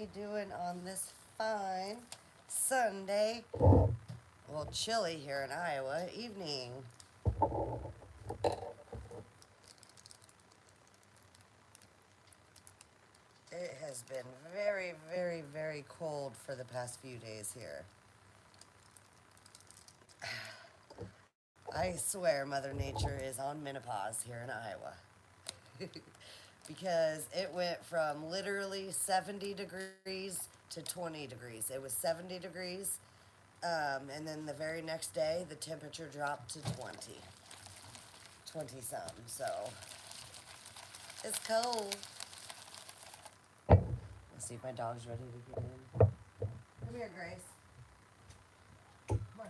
everybody doing on this fine Sunday? Well, chilly here in Iowa evening. It has been very, very, very cold for the past few days here. I swear Mother Nature is on menopause here in Iowa. Because it went from literally 70 degrees to 20 degrees. It was 70 degrees, and then the very next day, the temperature dropped to 20 some. So it's cold. Let's see if my dog's ready to get in. Come here, Grace. Come on.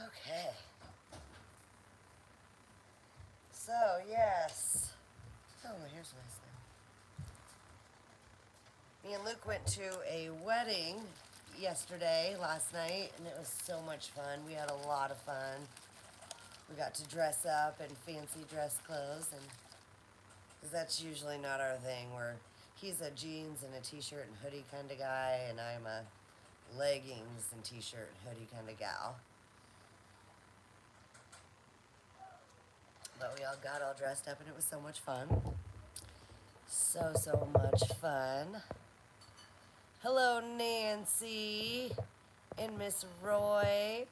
Okay. So, yes. Oh, here's my son. Me and Luke went to a wedding last night, and it was so much fun. We had a lot of fun. We got to dress up in fancy dress clothes, and because that's usually not our thing. He's a jeans and a t-shirt and hoodie kind of guy, and I'm a leggings and t-shirt and hoodie kind of gal. But we all got all dressed up, and it was so much fun. So much fun. Hello, Nancy, and Miss Roy,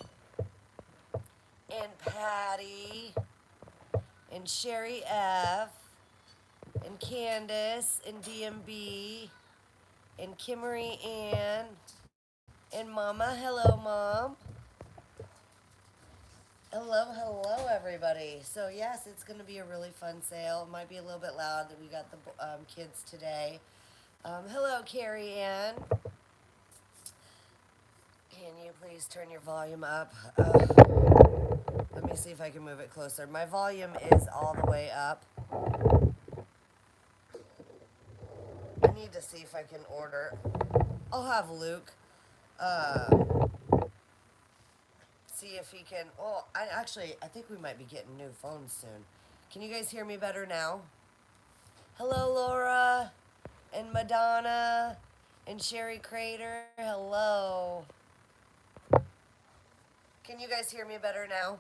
and Patty, and Sherry F, and Candace, and DMB, and Kimmery Ann, and Mama. Hello, Mom. Hello, everybody. So, yes, it's going to be a really fun sale. It might be a little bit loud that we got the kids today. Hello, Carrie Ann. Can you please turn your volume up? Let me see if I can move it closer. My volume is all the way up. I need to see if I can order. I'll have Luke see if he can. Oh, I think we might be getting new phones soon. Can you guys hear me better now? Hello, Laura, and Madonna, and Sherry Crater. Hello. Can you guys hear me better now?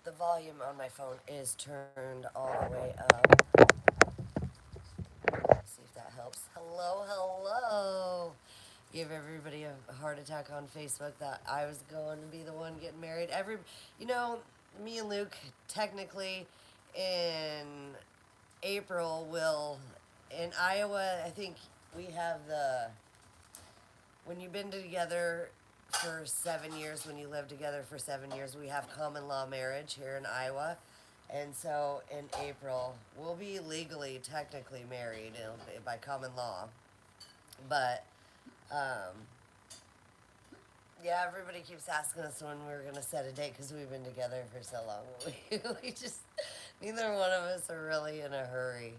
The volume on my phone is turned all the way up. See if that helps. Hello. Give everybody a heart attack on Facebook that I was going to be the one getting married. Me and Luke technically in April in Iowa, I think we have when you've been together for 7 years, when you live together for 7 years, we have common law marriage here in Iowa. And so in April, we'll be legally, technically married by common law. But, yeah, everybody keeps asking us when we're going to set a date because we've been together for so long. Neither one of us are really in a hurry.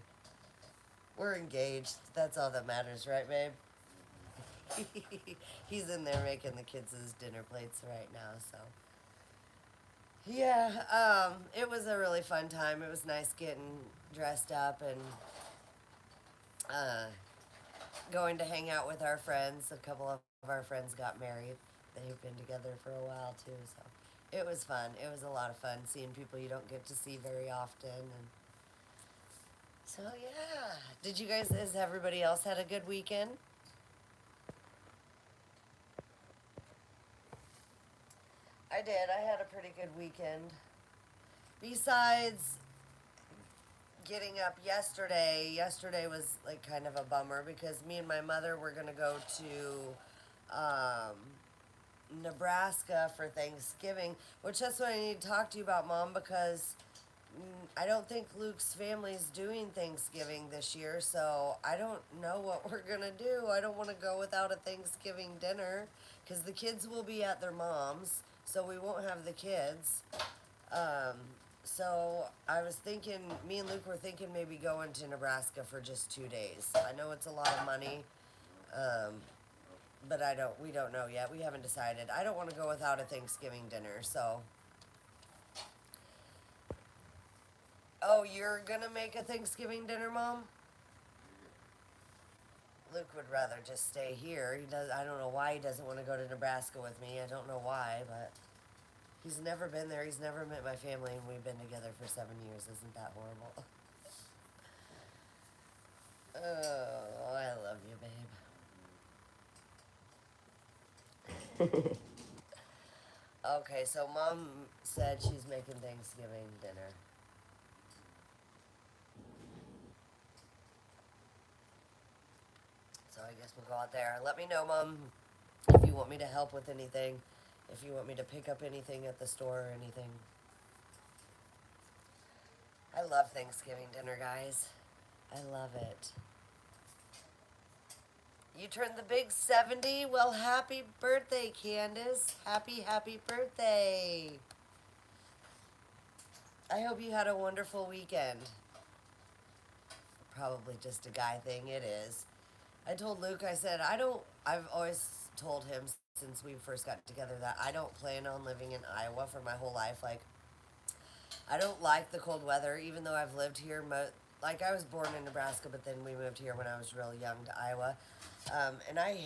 We're engaged. That's all that matters, right, babe? He's in there making the kids' dinner plates right now, so. Yeah, it was a really fun time. It was nice getting dressed up and going to hang out with our friends. A couple of our friends got married. They've been together for a while too, so it was fun. It was a lot of fun seeing people you don't get to see very often, and so yeah. Has everybody else had a good weekend? I did. I had a pretty good weekend. Besides getting up yesterday was like kind of a bummer because me and my mother were going to go to Nebraska for Thanksgiving, which that's what I need to talk to you about, Mom, because I don't think Luke's family's doing Thanksgiving this year, so I don't know what we're gonna do. I don't want to go without a Thanksgiving dinner because the kids will be at their mom's, so we won't have the kids. Um, so I was thinking, me and Luke were thinking maybe going to Nebraska for just 2 days. I know it's a lot of money, um, but we don't know yet. We haven't decided. I don't want to go without a Thanksgiving dinner, so. Oh, you're gonna make a Thanksgiving dinner, Mom? Luke would rather just stay here. He does. I don't know why he doesn't want to go to Nebraska with me. I don't know why, but he's never been there. He's never met my family, and we've been together for 7 years. Isn't that horrible? Oh, I love you, babe. Okay, so Mom said she's making Thanksgiving dinner. So I guess we'll go out there. Let me know, Mom, if you want me to help with anything. If you want me to pick up anything at the store or anything. I love Thanksgiving dinner, guys. I love it. You turned the big 70? Well, happy birthday, Candace. Happy, happy birthday. I hope you had a wonderful weekend. Probably just a guy thing, it is. I told Luke, I said, I've always told him since we first got together that I don't plan on living in Iowa for my whole life. Like, I don't like the cold weather, even though I've lived here. Like, I was born in Nebraska, but then we moved here when I was real young to Iowa. And I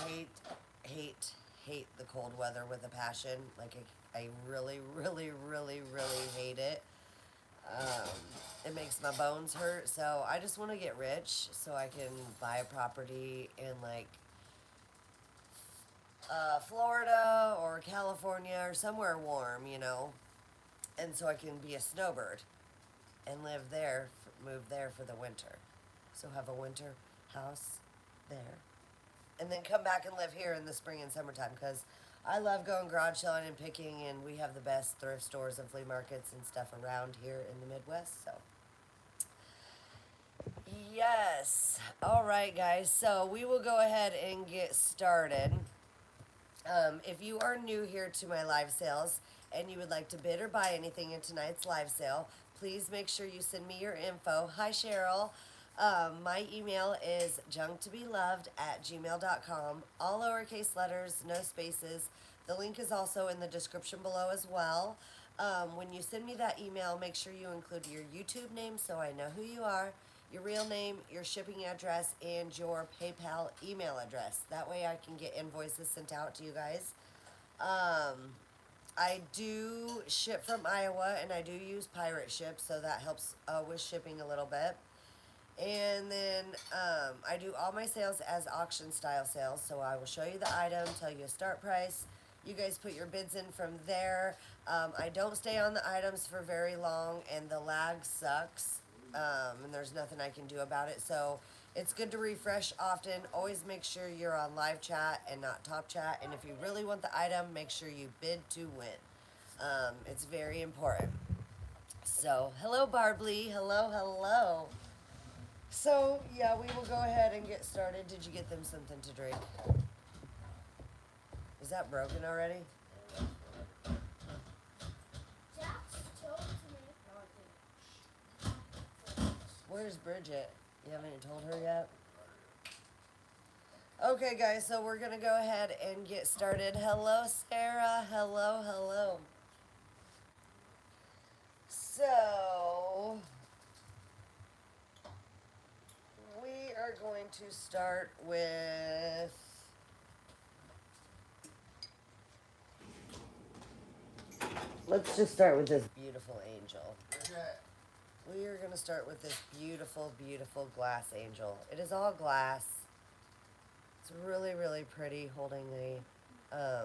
hate, hate the cold weather with a passion. Like, I really, really, really, really hate it. Um, it makes my bones hurt. So I just want to get rich so I can buy a property in, like, Florida or California or somewhere warm, and so I can be a snowbird and live there, move there for the winter. So have a winter house there. And then come back and live here in the spring and summertime because I love going garage selling and picking, and we have the best thrift stores and flea markets and stuff around here in the Midwest. So, yes. All right, guys. So we will go ahead and get started. If you are new here to my live sales and you would like to bid or buy anything in tonight's live sale, please make sure you send me your info. Hi, Cheryl. My email is junktobeloved@gmail.com. All lowercase letters, no spaces. The link is also in the description below as well. When you send me that email, make sure you include your YouTube name so I know who you are, your real name, your shipping address, and your PayPal email address. That way I can get invoices sent out to you guys. I do ship from Iowa, and I do use Pirate Ship, so that helps with shipping a little bit. And then I do all my sales as auction style sales. So I will show you the item, tell you a start price. You guys put your bids in from there. I don't stay on the items for very long, and the lag sucks. And there's nothing I can do about it. So it's good to refresh often. Always make sure you're on live chat and not top chat. And if you really want the item, make sure you bid to win. It's very important. So, hello, Barbly. Hello, hello. So, yeah, we will go ahead and get started. Did you get them something to drink? Is that broken already? Where's Bridget? You haven't even told her yet? Okay, guys, so we're going to go ahead and get started. Hello, Sarah. Hello, hello. So, we are going to start with... Let's just start with this beautiful angel. We are going to start with this beautiful, beautiful glass angel. It is all glass. It's really, really pretty, holding a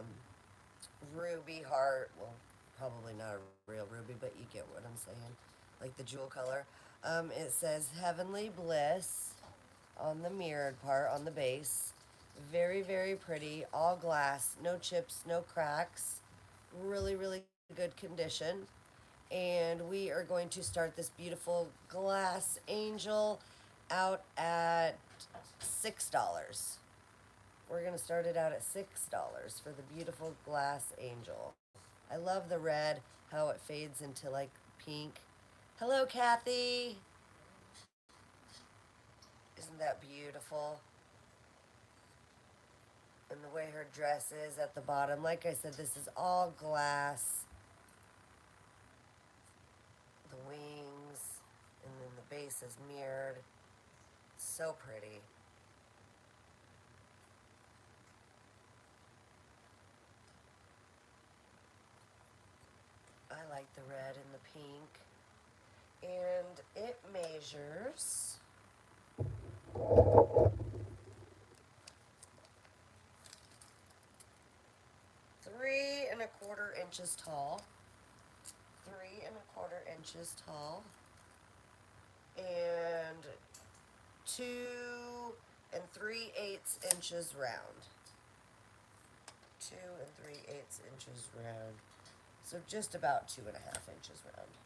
ruby heart. Well, probably not a real ruby, but you get what I'm saying. Like the jewel color. It says Heavenly Bliss on the mirrored part, on the base. Very, very pretty. All glass. No chips, no cracks. Really, really good condition. And we are going to start this beautiful glass angel out at $6. We're going to start it out at $6 for the beautiful glass angel. I love the red, how it fades into like pink. Hello, Kathy. Isn't that beautiful? And the way her dress is at the bottom. Like I said, this is all glass. The wings, and then the base is mirrored. So pretty. I like the red and the pink. And it measures 3¼ inches tall. 3¼ inches tall. And 2�3/8 inches round. 2�3/8 inches round. So just about 2½ inches round.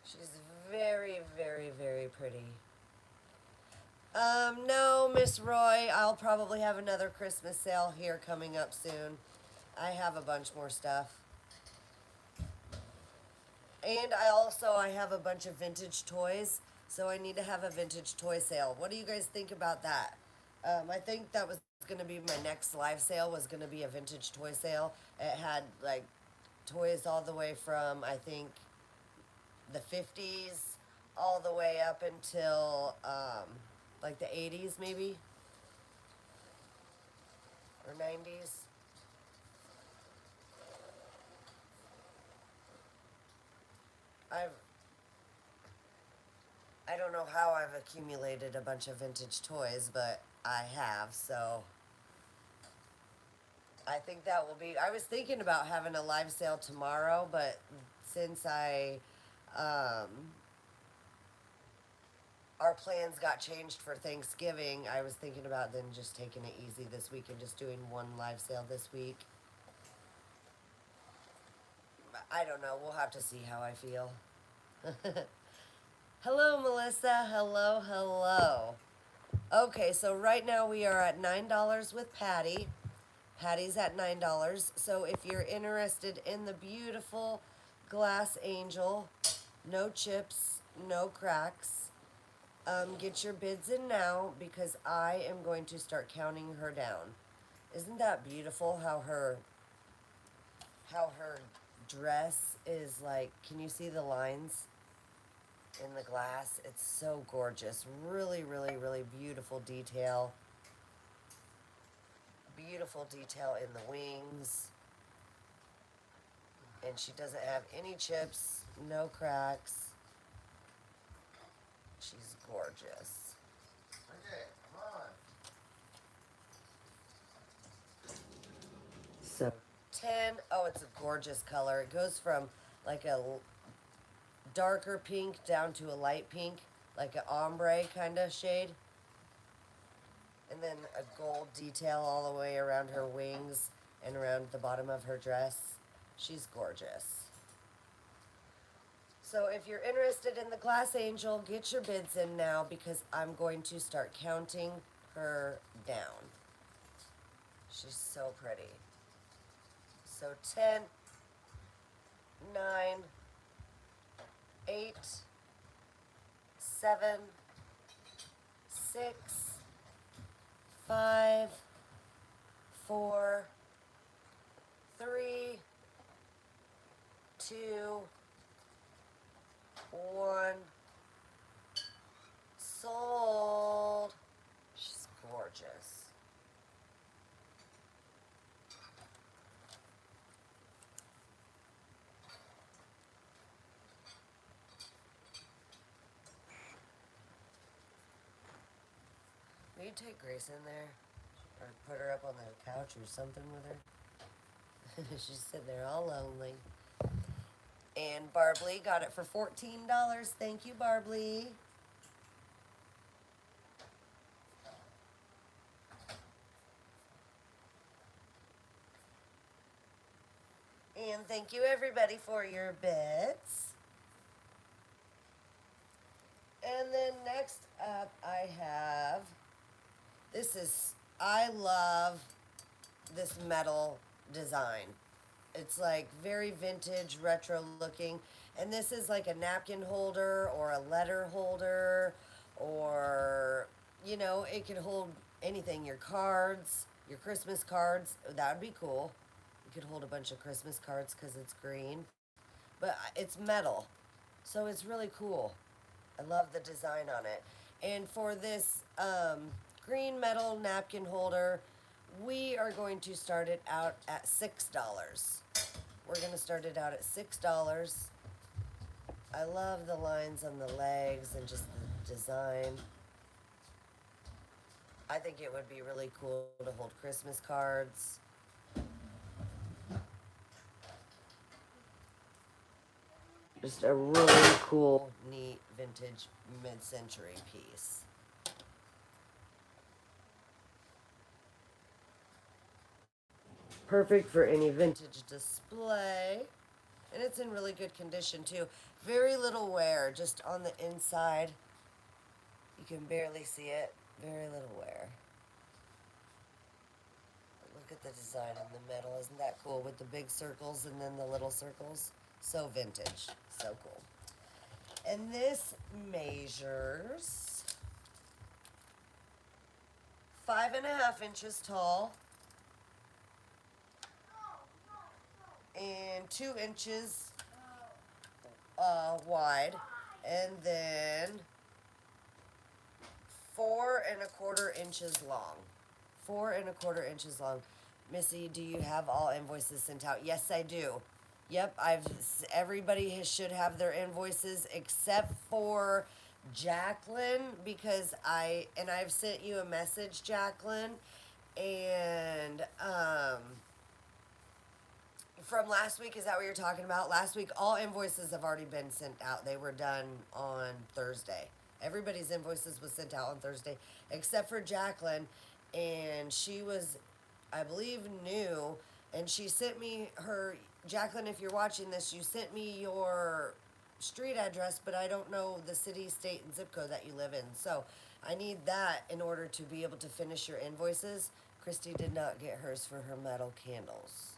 She's very, very, very pretty. No, Miss Roy, I'll probably have another Christmas sale here coming up soon. I have a bunch more stuff. And I have a bunch of vintage toys, so I need to have a vintage toy sale. What do you guys think about that? I think that was going to be my next live sale, was going to be a vintage toy sale. It had like toys all the way from, I think, the 50s all the way up until like the 80s maybe, or 90s. I don't know how I've accumulated a bunch of vintage toys, but I have, so I think that will be. I was thinking about having a live sale tomorrow, but since um, our plans got changed for Thanksgiving, I was thinking about then just taking it easy this week and just doing one live sale this week. I don't know. We'll have to see how I feel. Hello, Melissa. Hello, hello. Okay, so right now we are at $9 with Patty. Patty's at $9. So if you're interested in the beautiful glass angel, no chips, no cracks, get your bids in now because I am going to start counting her down. Isn't that beautiful how her dress is like, can you see the lines in the glass? It's so gorgeous. Really, really, really beautiful detail. Beautiful detail in the wings. And she doesn't have any chips, no cracks. She's gorgeous. Okay, come on. So 10, oh, it's a gorgeous color. It goes from like a darker pink down to a light pink, like an ombre kind of shade. And then a gold detail all the way around her wings and around the bottom of her dress. She's gorgeous. So if you're interested in the glass angel, get your bids in now because I'm going to start counting her down. She's so pretty. So 10, 9, 8, 7, 6, 5, 4, 3, 2, 1. Sold. She's gorgeous. Will you take Grace in there? Or put her up on the couch or something with her? She's sitting there all lonely. And Barbly got it for $14. Thank you, Barbly. And thank you everybody for your bits. And then next up, I have this is I love this metal design. It's like very vintage, retro looking. And this is like a napkin holder or a letter holder, or, it could hold anything, your cards, your Christmas cards. That would be cool. You could hold a bunch of Christmas cards because it's green. But it's metal. So it's really cool. I love the design on it. And for this green metal napkin holder, we are going to start it out at $6. We're going to start it out at $6. I love the lines on the legs and just the design. I think it would be really cool to hold Christmas cards. Just a really cool, neat, vintage, mid-century piece. Perfect for any vintage display. And it's in really good condition too. Very little wear, just on the inside. You can barely see it. Very little wear. Look at the design in the middle. Isn't that cool? With the big circles and then the little circles. So vintage. So cool. And this measures 5.5 inches tall and 2 inches wide, and then 4.25 inches long. 4.25 inches long. Missy, do you have all invoices sent out? Yes, I do. Yep, should have their invoices except for Jacqueline, because I've sent you a message, Jacqueline, and from last week, is that what you're talking about? Last week, all invoices have already been sent out. They were done on Thursday. Everybody's invoices was sent out on Thursday, except for Jacqueline, and she was, I believe, new, and she sent me her, Jacqueline, if you're watching this, you sent me your street address, but I don't know the city, state, and zip code that you live in. So I need that in order to be able to finish your invoices. Christy did not get hers for her metal candles.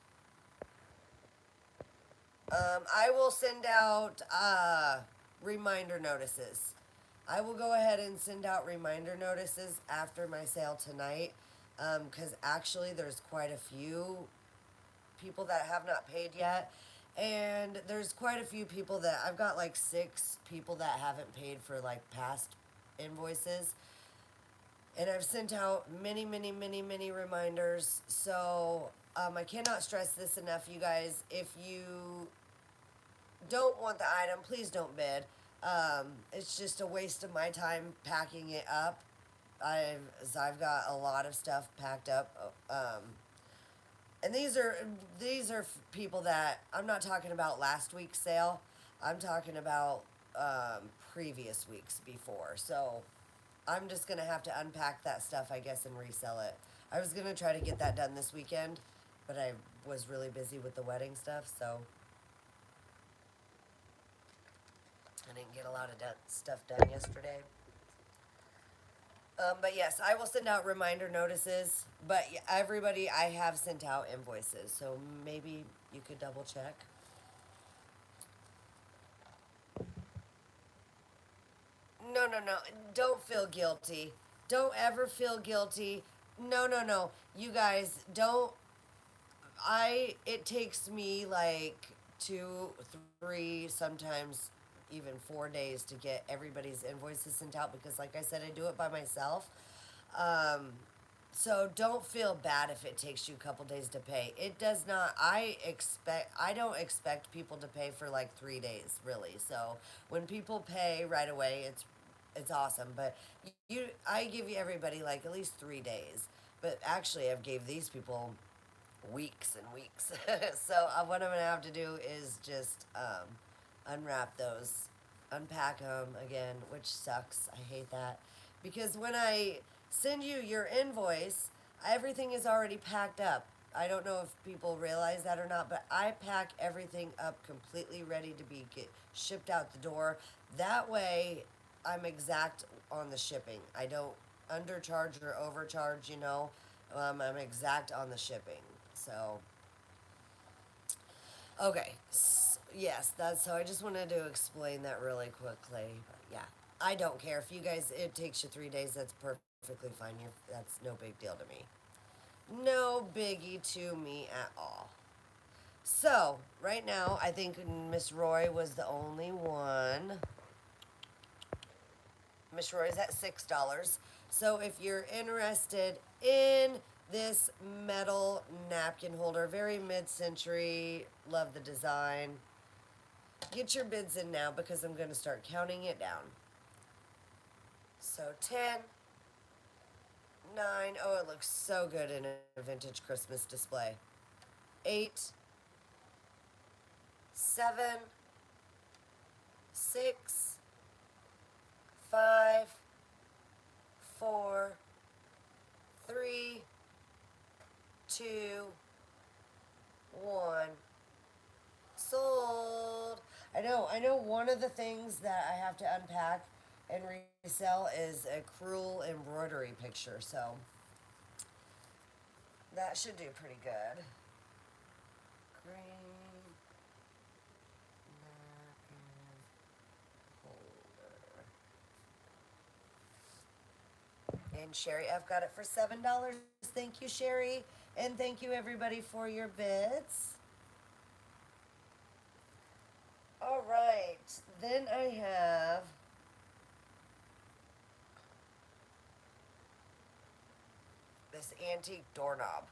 I will send out reminder notices. I will go ahead and send out reminder notices after my sale tonight, because actually there's quite a few people that have not paid yet. And there's quite a few people that I've got, like 6 people that haven't paid for like past invoices. And I've sent out many, many, many, many reminders. So I cannot stress this enough, you guys. If you don't want the item, please don't bid. It's just a waste of my time packing it up. I've got a lot of stuff packed up. And these are people that I'm not talking about last week's sale. I'm talking about previous weeks before. So I'm just gonna have to unpack that stuff, I guess, and resell it. I was gonna try to get that done this weekend, but I was really busy with the wedding stuff, so I didn't get a lot of stuff done yesterday. But yes, I will send out reminder notices. But everybody, I have sent out invoices, so maybe you could double check. No, no, no. Don't feel guilty. Don't ever feel guilty. No, no, no. You guys, don't. It takes me like 2, 3, sometimes even 4 days to get everybody's invoices sent out, because, like I said, I do it by myself. Um, so don't feel bad if it takes you a couple days to pay. It does not. I don't expect people to pay for like 3 days, really. So when people pay right away, it's awesome. But I give you everybody like at least 3 days. But actually, I've gave these people weeks and weeks. So what I'm gonna have to do is just unwrap those, unpack them again, which sucks. I hate that, because when I send you your invoice, everything is already packed up. I don't know if people realize that or not, but I pack everything up completely ready to be get shipped out the door. That way, I'm exact on the shipping. I don't undercharge or overcharge. I'm exact on the shipping. So okay, yes, that's so. I just wanted to explain that really quickly. But yeah, I don't care if you guys. It takes you 3 days. That's perfectly fine. That's no big deal to me. No biggie to me at all. So right now, I think Miss Roy was the only one. Miss Roy's at $6. So if you're interested in this metal napkin holder, very mid-century, love the design. Get your bids in now because I'm going to start counting it down. So 10, 9, oh, it looks so good in a vintage Christmas display. 8, 7, 6, 5, 4, 3, 2, 1. Sold. I know one of the things that I have to unpack and resell is a cruel embroidery picture, so that should do pretty good. Green napkin holder. And Sherry F got it for $7. Thank you, Sherry. And thank you everybody for your bids. All right. Then I have this antique doorknob.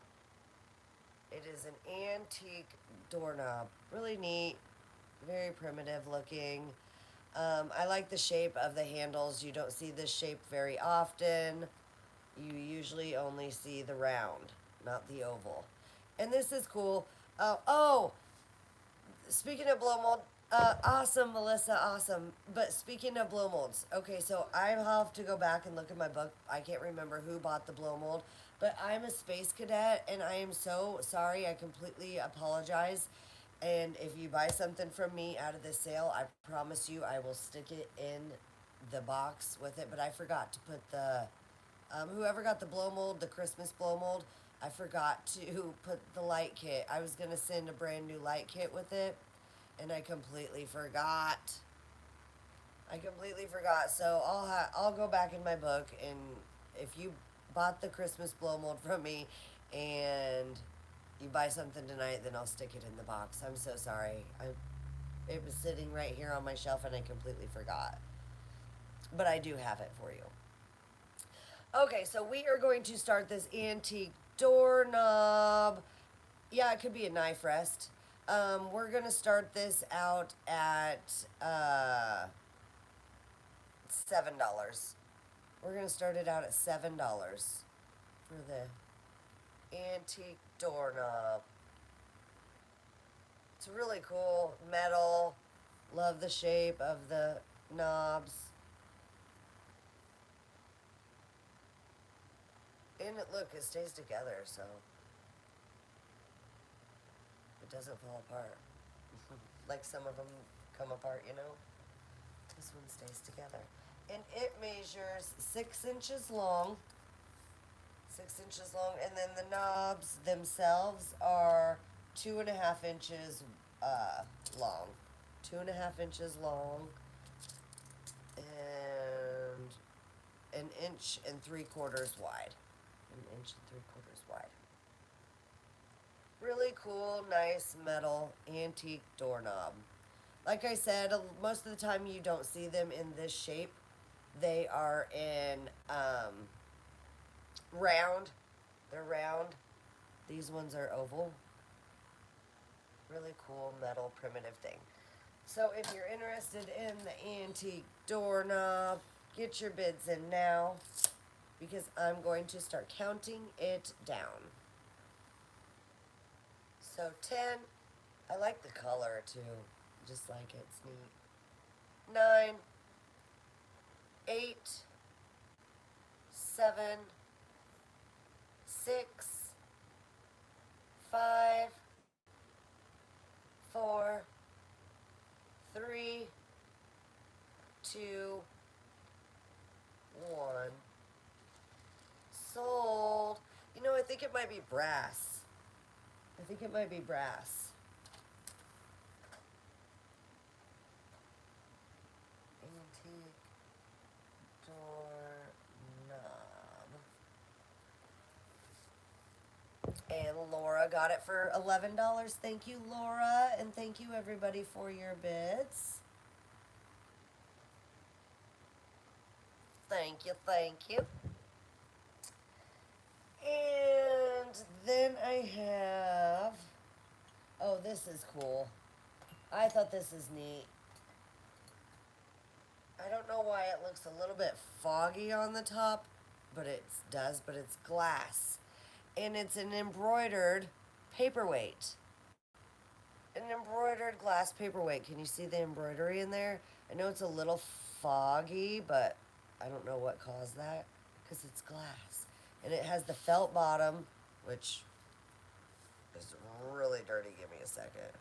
It is an antique doorknob. Really neat. Very primitive looking. I like the shape of the handles. You don't see this shape very often. You usually only see the round, not the oval. And this is cool. Oh, speaking of blow mold, awesome, Melissa, awesome. But speaking of blow molds, okay, so I have to go back and look at my book. I can't remember who bought the blow mold, but I'm a space cadet, and I am so sorry. I completely apologize. And if you buy something from me out of this sale, I promise you I will stick it in the box with it. But I forgot to put the whoever got the blow mold, the Christmas blow mold, I forgot to put the light kit. I was gonna send a brand new light kit with it, and I completely forgot. I completely forgot. So I'll go back in my book, and if you bought the Christmas blow mold from me, and you buy something tonight, then I'll stick it in the box. I'm so sorry. It was sitting right here on my shelf, and I completely forgot. But I do have it for you. Okay, so we are going to start this antique doorknob. Yeah, it could be a knife rest. We're going to start this out at $7. We're going to start it out at $7 for the antique doorknob. It's really cool. Metal. Love the shape of the knobs. And look, it stays together, so it doesn't fall apart. Like some of them come apart, you know? This one stays together. And it measures 6 inches long. 6 inches long. And then the knobs themselves are 2.5 inches long. 2.5 inches long. And an inch and 3/4 wide. An inch and 3/4 wide. Really cool, nice metal antique doorknob. Like I said, most of the time you don't see them in this shape. They are in round. They're round. These ones are oval. Really cool metal primitive thing. So if you're interested in the antique doorknob, get your bids in now because I'm going to start counting it down. So 10, I like the color too, just like it's neat. 9, 8, 7, 6, 5, 4, 3, 2, 1. Sold. You know, I think it might be brass. I think it might be brass. Antique doorknob. And Laura got it for $11. Thank you, Laura. And thank you, everybody, for your bids. Thank you, thank you. And then I have, oh, this is cool. I thought this is neat. I don't know why it looks a little bit foggy on the top, but it does, but it's glass. And it's an embroidered paperweight. An embroidered glass paperweight. Can you see the embroidery in there? I know it's a little foggy, but I don't know what caused that because it's glass. And it has the felt bottom, which is really dirty. Give me a second.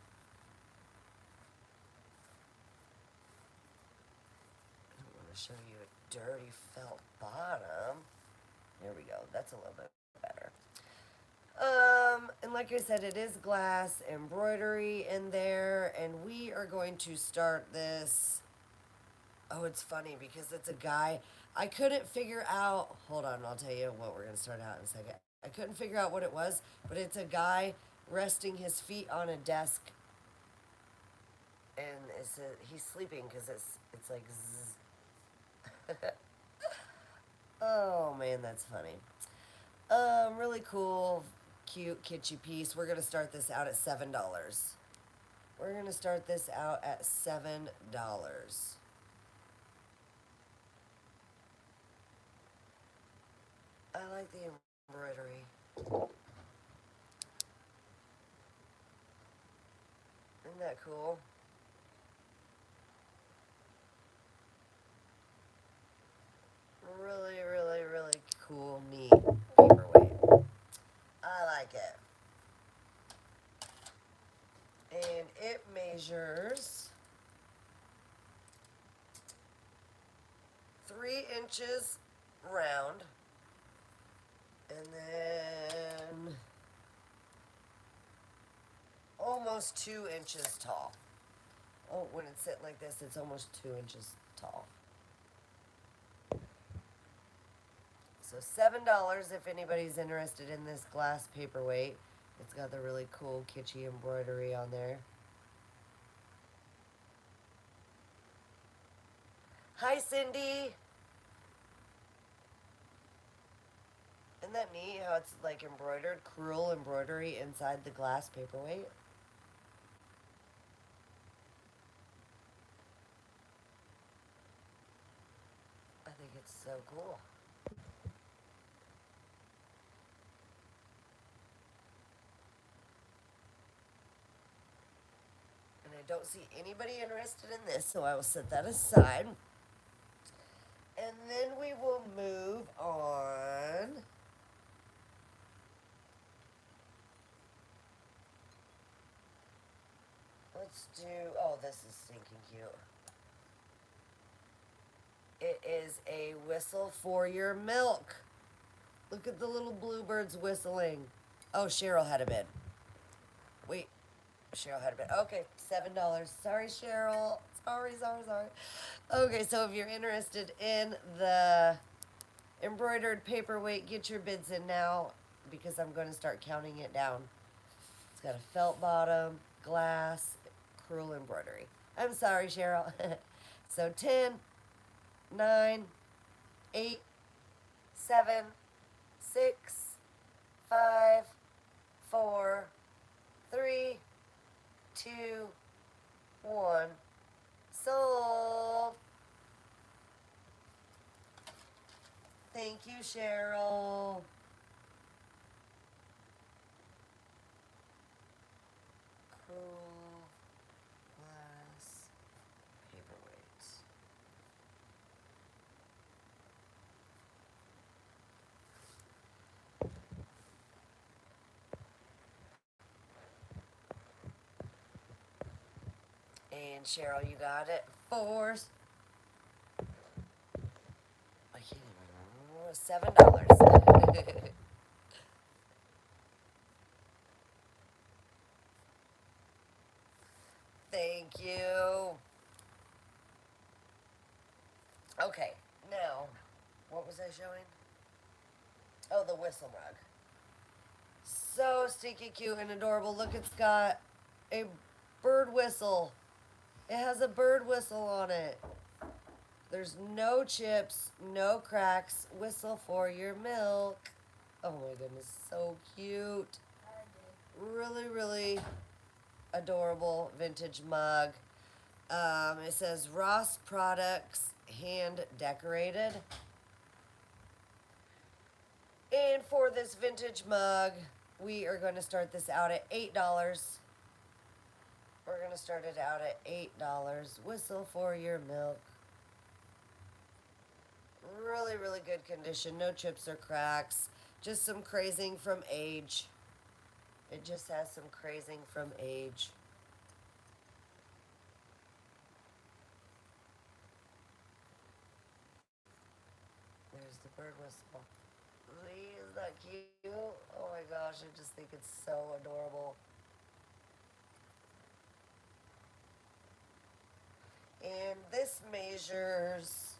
I don't want to show you a dirty felt bottom. There we go. That's a little bit better. And like I said, it is glass embroidery in there, and we are going to start this. Oh, it's funny because it's a guy. I couldn't figure out, hold on, I'll tell you what we're going to start out in a second. I couldn't figure out what it was, but it's a guy resting his feet on a desk, and he's sleeping because it's like zzz. Oh man, that's funny. Really cool, cute, kitschy piece. We're going to start this out at $7. We're going to start this out at $7. I like the embroidery. Isn't that cool? Really, really, really cool, neat paperweight. I like it. And it measures 3 inches round. And then almost 2 inches tall. Oh, when it's sitting like this, it's almost 2 inches tall. So $7 if anybody's interested in this glass paperweight. It's got the really cool kitschy embroidery on there. Hi, Cindy. Isn't that neat how it's like embroidered, crewel embroidery inside the glass paperweight? I think it's so cool. And I don't see anybody interested in this, so I will set that aside. And then we will move on. Let's do, oh, this is stinking cute. It is a whistle for your milk. Look at the little bluebirds whistling. Oh, Cheryl had a bid. Wait, Cheryl had a bid. Okay, $7. Sorry, Cheryl. Sorry. Okay, so if you're interested in the embroidered paperweight, get your bids in now because I'm going to start counting it down. It's got a felt bottom, glass, crewel embroidery. I'm sorry, Cheryl. So 10, 9, 8, 7, 6, 5, 4, 3, 2, 1. Sold. Thank you, Cheryl. Crewel glass paperweights. And Cheryl, you got it for, I can't even remember, $7. Thank you. Okay, now, what was I showing? Oh, the whistle mug. So stinky cute and adorable. Look, it's got a bird whistle. It has a bird whistle on it. There's no chips, no cracks. Whistle for your milk. Oh my goodness, so cute. Really, really adorable vintage mug. It says Ross Products, hand decorated. And for this vintage mug, we are going to start this out at $8. We're going to start it out at $8. Whistle for your milk. Really, really good condition. No chips or cracks. Just some crazing from age. It just has some crazing from age. There's the bird whistle. Is that cute? Oh my gosh, I just think it's so adorable. And this measures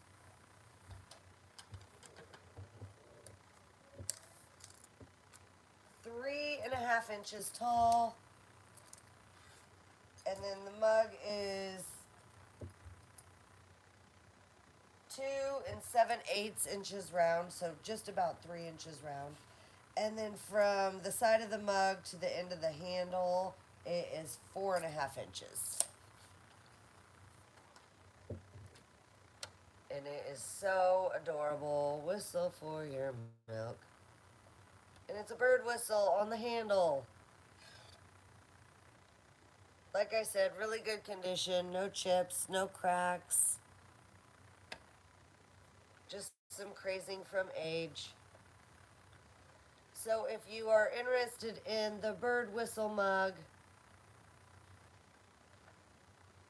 3.5 inches tall. And then the mug is 2 7/8 inches round, so just about 3 inches round. And then from the side of the mug to the end of the handle, it is 4.5 inches. And it is so adorable. Whistle for your milk. And it's a bird whistle on the handle. Like I said, really good condition. No chips, no cracks. Just some crazing from age. So if you are interested in the bird whistle mug,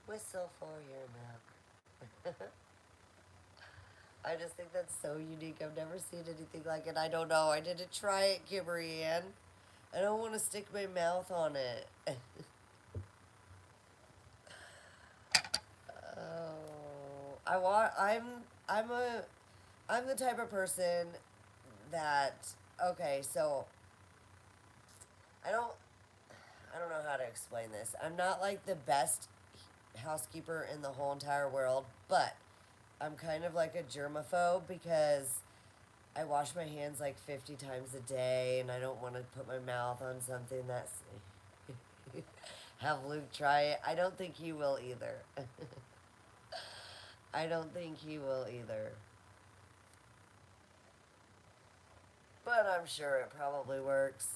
whistle for your milk. I just think that's so unique. I've never seen anything like it. I don't know. I didn't try it, Kimberly Ann. I don't want to stick my mouth on it. Oh, I'm the type of person that, okay, so I don't I don't know how to explain this. I'm not like the best housekeeper in the whole entire world, but I'm kind of like a germaphobe because I wash my hands like 50 times a day and I don't want to put my mouth on something that's have Luke try it. I don't think he will either. I don't think he will either. But I'm sure it probably works.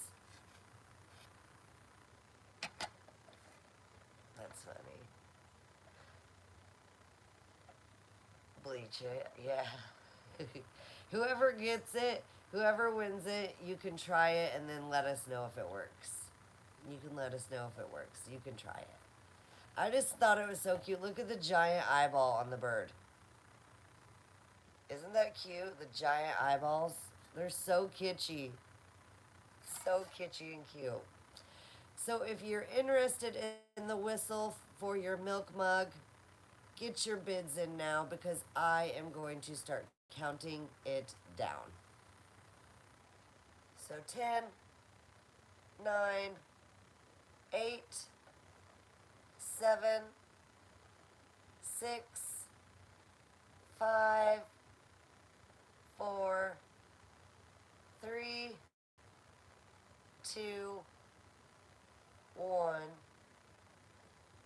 That's funny. Bleach it, yeah. Whoever gets it, whoever wins it, you can try it and then let us know if it works. You can let us know if it works. You can try it. I just thought it was so cute. Look at the giant eyeball on the bird. Isn't that cute? The giant eyeballs. They're so kitschy. So kitschy and cute. So if you're interested in the whistle for your milk mug, get your bids in now because I am going to start counting it down. So 10, 9, 8, 7, 6, 5, 4, 3, 2, 1.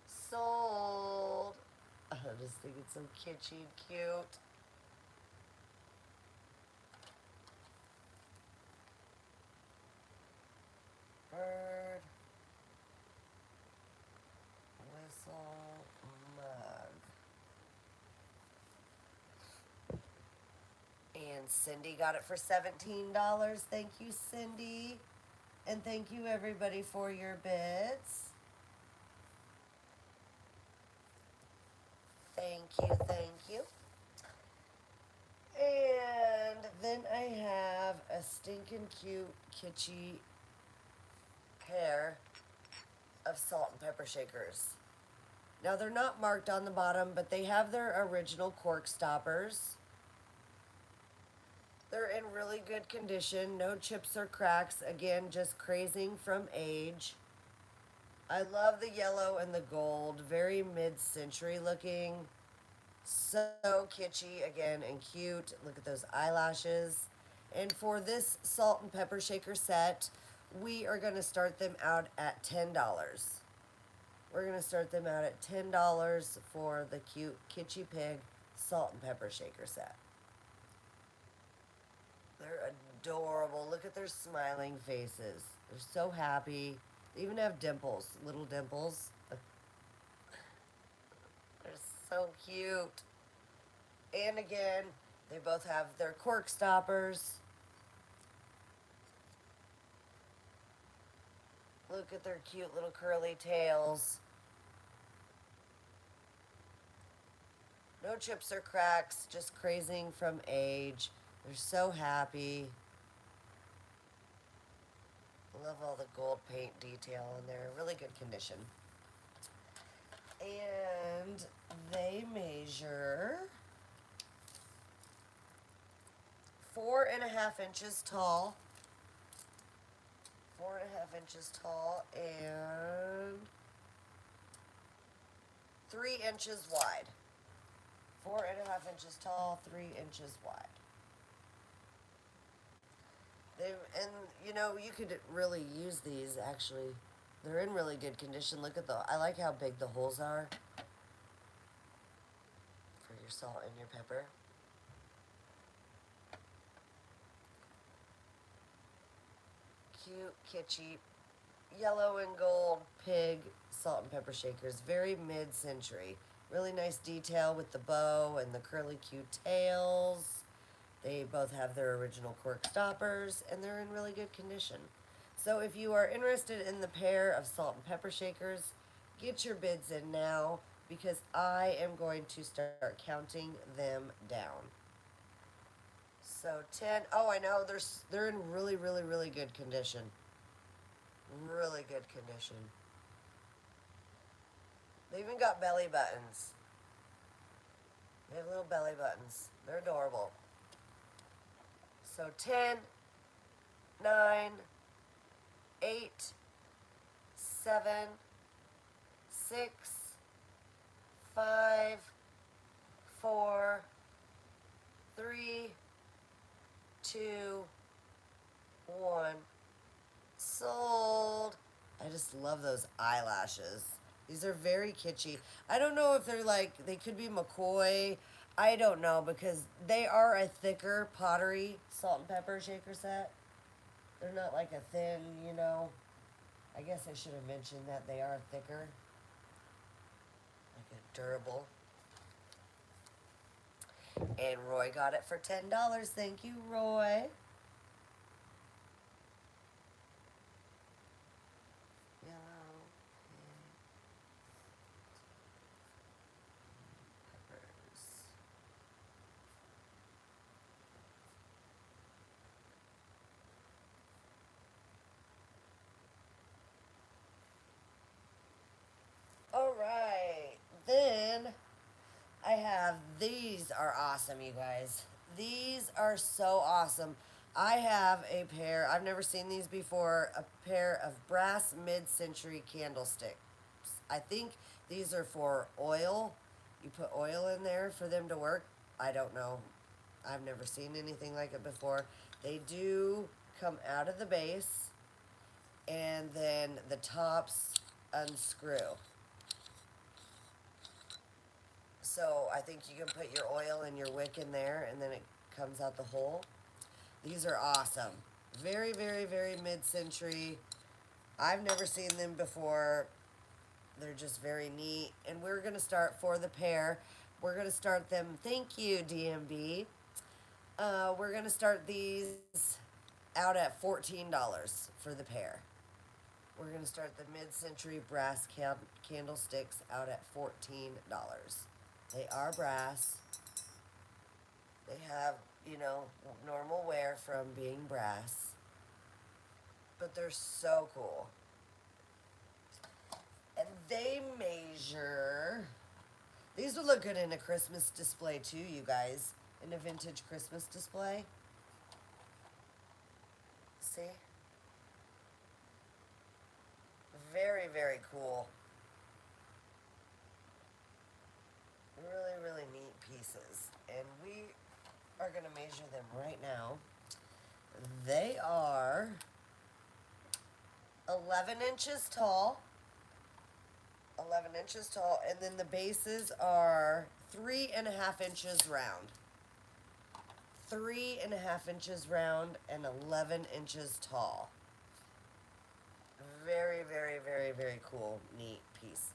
Sold. I just think it's so kitschy and cute. Bird whistle mug. And Cindy got it for $17. Thank you, Cindy. And thank you, everybody, for your bids. Thank you, thank you. And then I have a stinking cute, kitschy pair of salt and pepper shakers. Now they're not marked on the bottom, but they have their original cork stoppers. They're in really good condition, no chips or cracks, again, just crazing from age. I love the yellow and the gold, very mid-century looking. So kitschy again and cute. Look at those eyelashes. And for this salt and pepper shaker set, we are going to start them out at $10. We're going to start them out at $10 for the cute kitschy pig salt and pepper shaker set. They're adorable. Look at their smiling faces. They're so happy. They even have dimples, little dimples. They're so cute. And again, they both have their cork stoppers. Look at their cute little curly tails. No chips or cracks, just crazing from age. They're so happy. I love all the gold paint detail in there. Really good condition. And they measure 4.5 inches tall. 4.5 inches tall and 3 inches wide. 4.5 inches tall, 3 inches wide. And you know, you could really use these actually. They're in really good condition. Look at I like how big the holes are for your salt and your pepper. Cute, kitschy, yellow and gold pig salt and pepper shakers. Very mid-century. Really nice detail with the bow and the curly cute tails. They both have their original cork stoppers and they're in really good condition. So if you are interested in the pair of salt and pepper shakers, get your bids in now because I am going to start counting them down. So 10, oh I know, they're in really, really, really good condition. Really good condition. They even got belly buttons. They have little belly buttons. They're adorable. So 10, 9, 8, 7, 6, 5, 4, 3, 2, 1. Sold. I just love those eyelashes. These are very kitschy. I don't know if they're like, they could be McCoy. I don't know because they are a thicker pottery salt and pepper shaker set. They're not like a thin, you know. I guess I should have mentioned that they are thicker. Like a durable. And Roy got it for $10. Thank you, Roy. Yellow peppers. All right. Then I have, these are awesome, you guys. These are so awesome. I have a pair, I've never seen these before, a pair of brass mid-century candlesticks. I think these are for oil. You put oil in there for them to work. I don't know. I've never seen anything like it before. They do come out of the base and then the tops unscrew. So I think you can put your oil and your wick in there and then it comes out the hole. These are awesome. Very, very, very mid-century. I've never seen them before. They're just very neat. And we're going to start for the pair. We're going to start them. Thank you, DMB. We're going to start these out at $14 for the pair. We're going to start the mid-century brass candlesticks out at $14. They are brass. They have, you know, normal wear from being brass. But they're so cool. And they measure. These would look good in a Christmas display too, you guys. In a vintage Christmas display. See? Very, very cool. Really, really neat pieces. And we are going to measure them right now. They are 11 inches tall. 11 inches tall. And then the bases are 3.5 inches round. 3.5 inches round and 11 inches tall. Very, very, very, very cool, neat pieces.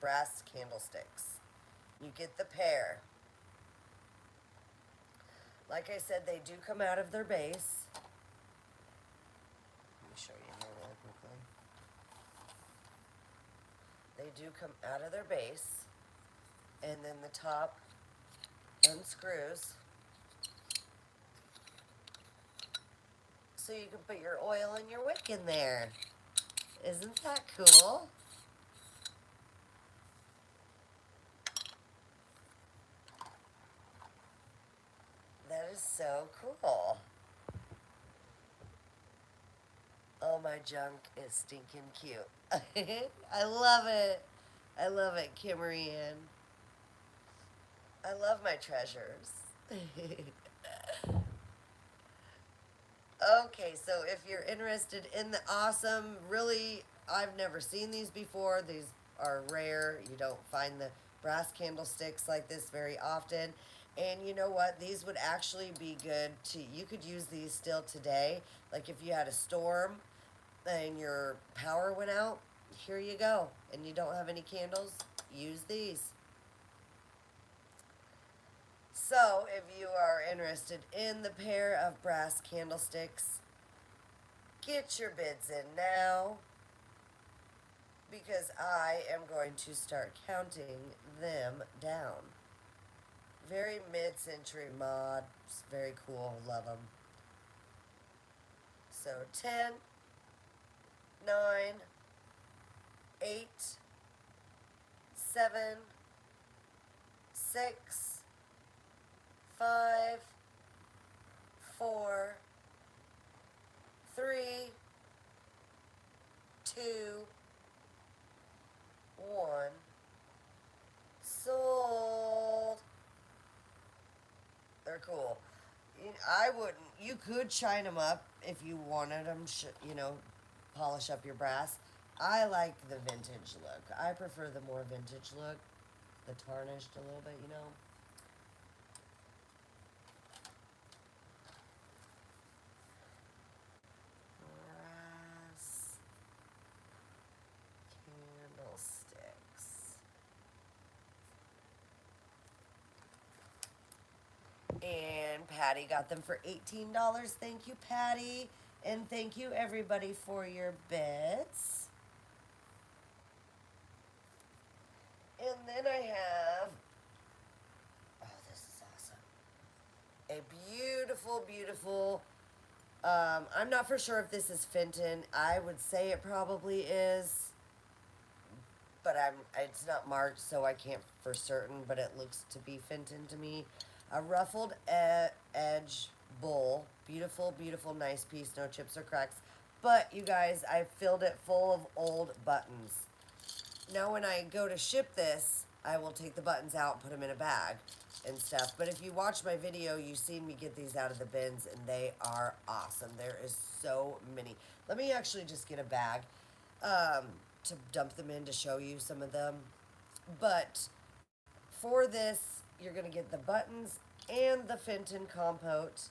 Brass candlesticks. You get the pair. Like I said, they do come out of their base. Let me show you here really quickly. They do come out of their base. And then the top unscrews. So you can put your oil and your wick in there. Isn't that cool? That is so cool. Oh, my junk is stinking cute. I love it. I love it, Kimmery Ann. I love my treasures. Okay, so if you're interested in the awesome, really, I've never seen these before. These are rare. You don't find the brass candlesticks like this very often. And you know what? These would actually be good to, you could use these still today. Like if you had a storm and your power went out, here you go. And you don't have any candles, use these. So, if you are interested in the pair of brass candlesticks, get your bids in now because I am going to start counting them down. Very mid-century mod. It's very cool. Love them. So, 10, 9, 8, 7, 6, 5, 4, 3, 2, 1. Sold. They're cool. I wouldn't. You could shine them up if you wanted them. You know, polish up your brass. I like the vintage look. I prefer the more vintage look, the tarnished a little bit. You know. Candlesticks. And Patty got them for $18. Thank you, Patty. And thank you, everybody, for your bids. And then I have, oh, this is awesome. A beautiful, beautiful, I'm not for sure if this is Fenton. I would say it probably is, but it's not marked, so I can't for certain, but it looks to be Fenton to me. A ruffled edge bowl. Beautiful, beautiful, nice piece. No chips or cracks. But, you guys, I filled it full of old buttons. Now, when I go to ship this, I will take the buttons out and put them in a bag and stuff. But if you watch my video, you've seen me get these out of the bins, and they are awesome. There is so many. Let me actually just get a bag to dump them in to show you some of them. But for this, you're going to get the buttons and the Fenton compote.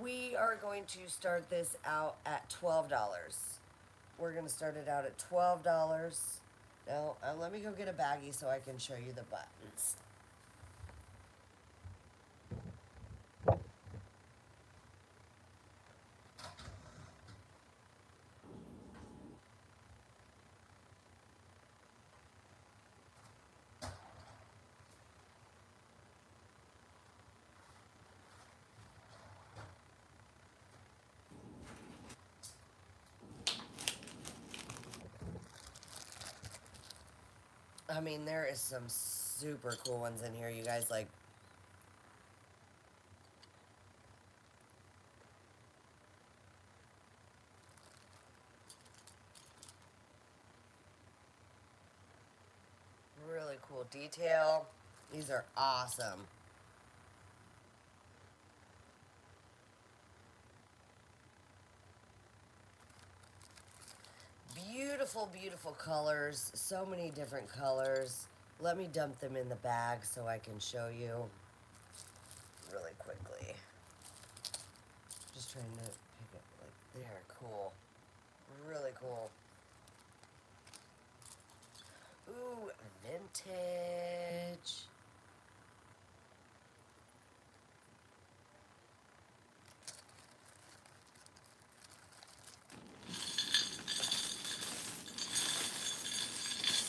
We are going to start this out at $12. We're going to start it out at $12. Now, let me go get a baggie so I can show you the buttons. I mean, there is some super cool ones in here, you guys. Like, really cool detail. These are awesome. Beautiful, beautiful colors. So many different colors. Let me dump them in the bag so I can show you really quickly. Just trying to pick it. Like, they're cool. Really cool. Ooh, vintage.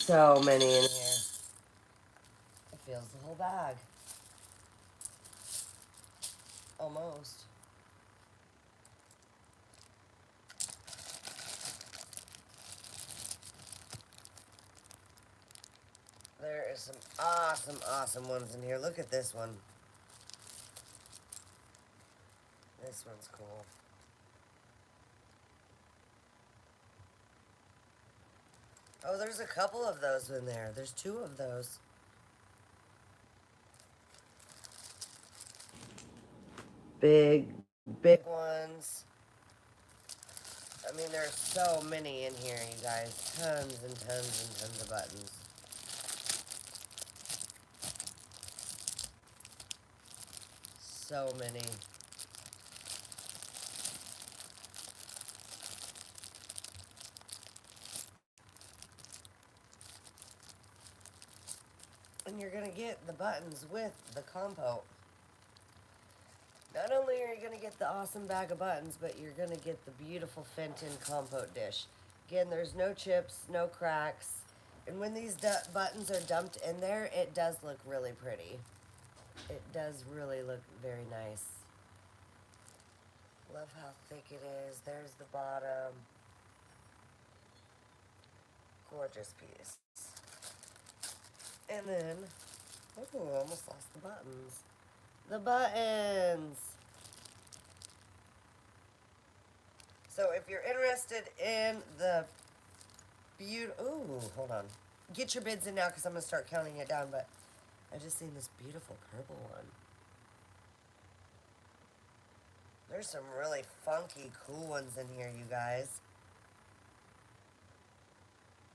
So many in here. It fills the whole bag. Almost. There is some awesome, awesome ones in here. Look at this one. This one's cool. Oh, there's a couple of those in there. There's two of those. Big, big ones. I mean, there's so many in here, you guys. Tons and tons and tons of buttons. So many. And you're going to get the buttons with the compote. Not only are you going to get the awesome bag of buttons, but you're going to get the beautiful Fenton compote dish. Again, there's no chips, no cracks. And when these buttons are dumped in there, it does look really pretty. It does really look very nice. Love how thick it is. There's the bottom. Gorgeous piece. And then, oh, almost lost the buttons. The buttons. So if you're interested in the ooh, hold on. Get your bids in now because I'm going to start counting it down, but I just seen this beautiful purple one. There's some really funky, cool ones in here, you guys.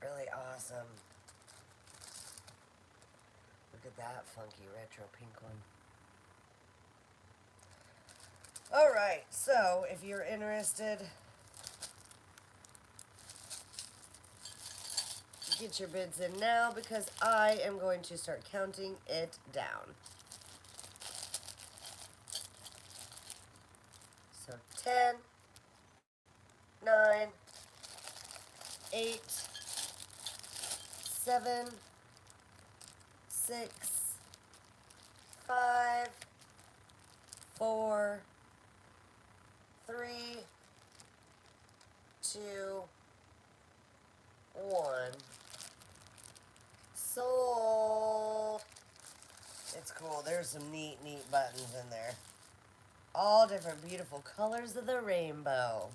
Really awesome. Look at that funky retro pink one. Alright, so if you're interested, get your bids in now because I am going to start counting it down. So 10, 9, 8, 7, 6, 5, 4, 3, 2, 1. Sold. It's cool. There's some neat, neat buttons in there. All different beautiful colors of the rainbow.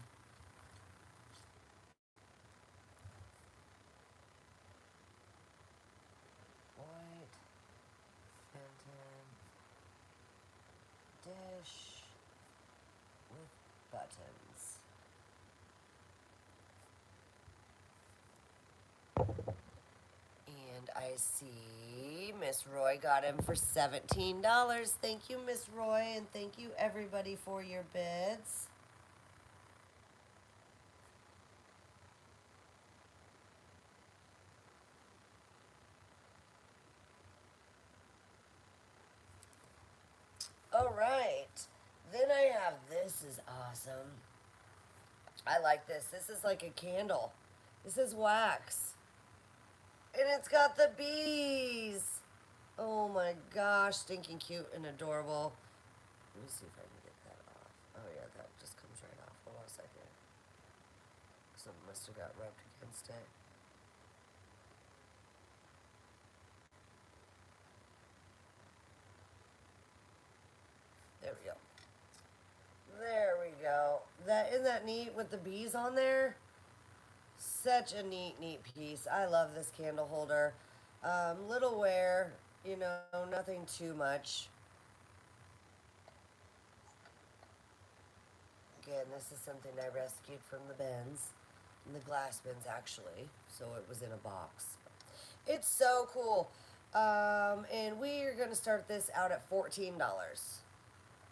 White, Fenton, dish with buttons. And I see Miss Roy got him for $17. Thank you, Miss Roy, and thank you everybody for your bids. All right. Then I have, this is awesome. I like this. This is like a candle. This is wax. And it's got the bees. Oh my gosh, stinking cute and adorable. Let me see if I can get that off. Oh yeah, that just comes right off. Hold on a second. Something must have got rubbed against it. Isn't that neat with the bees on there? Such a neat piece. I love this candle holder. Little wear, you know, nothing too much. Again, this is something I rescued from the bins, in the glass bins actually, so it was in a box. It's so cool. And we are going to start this out at $14.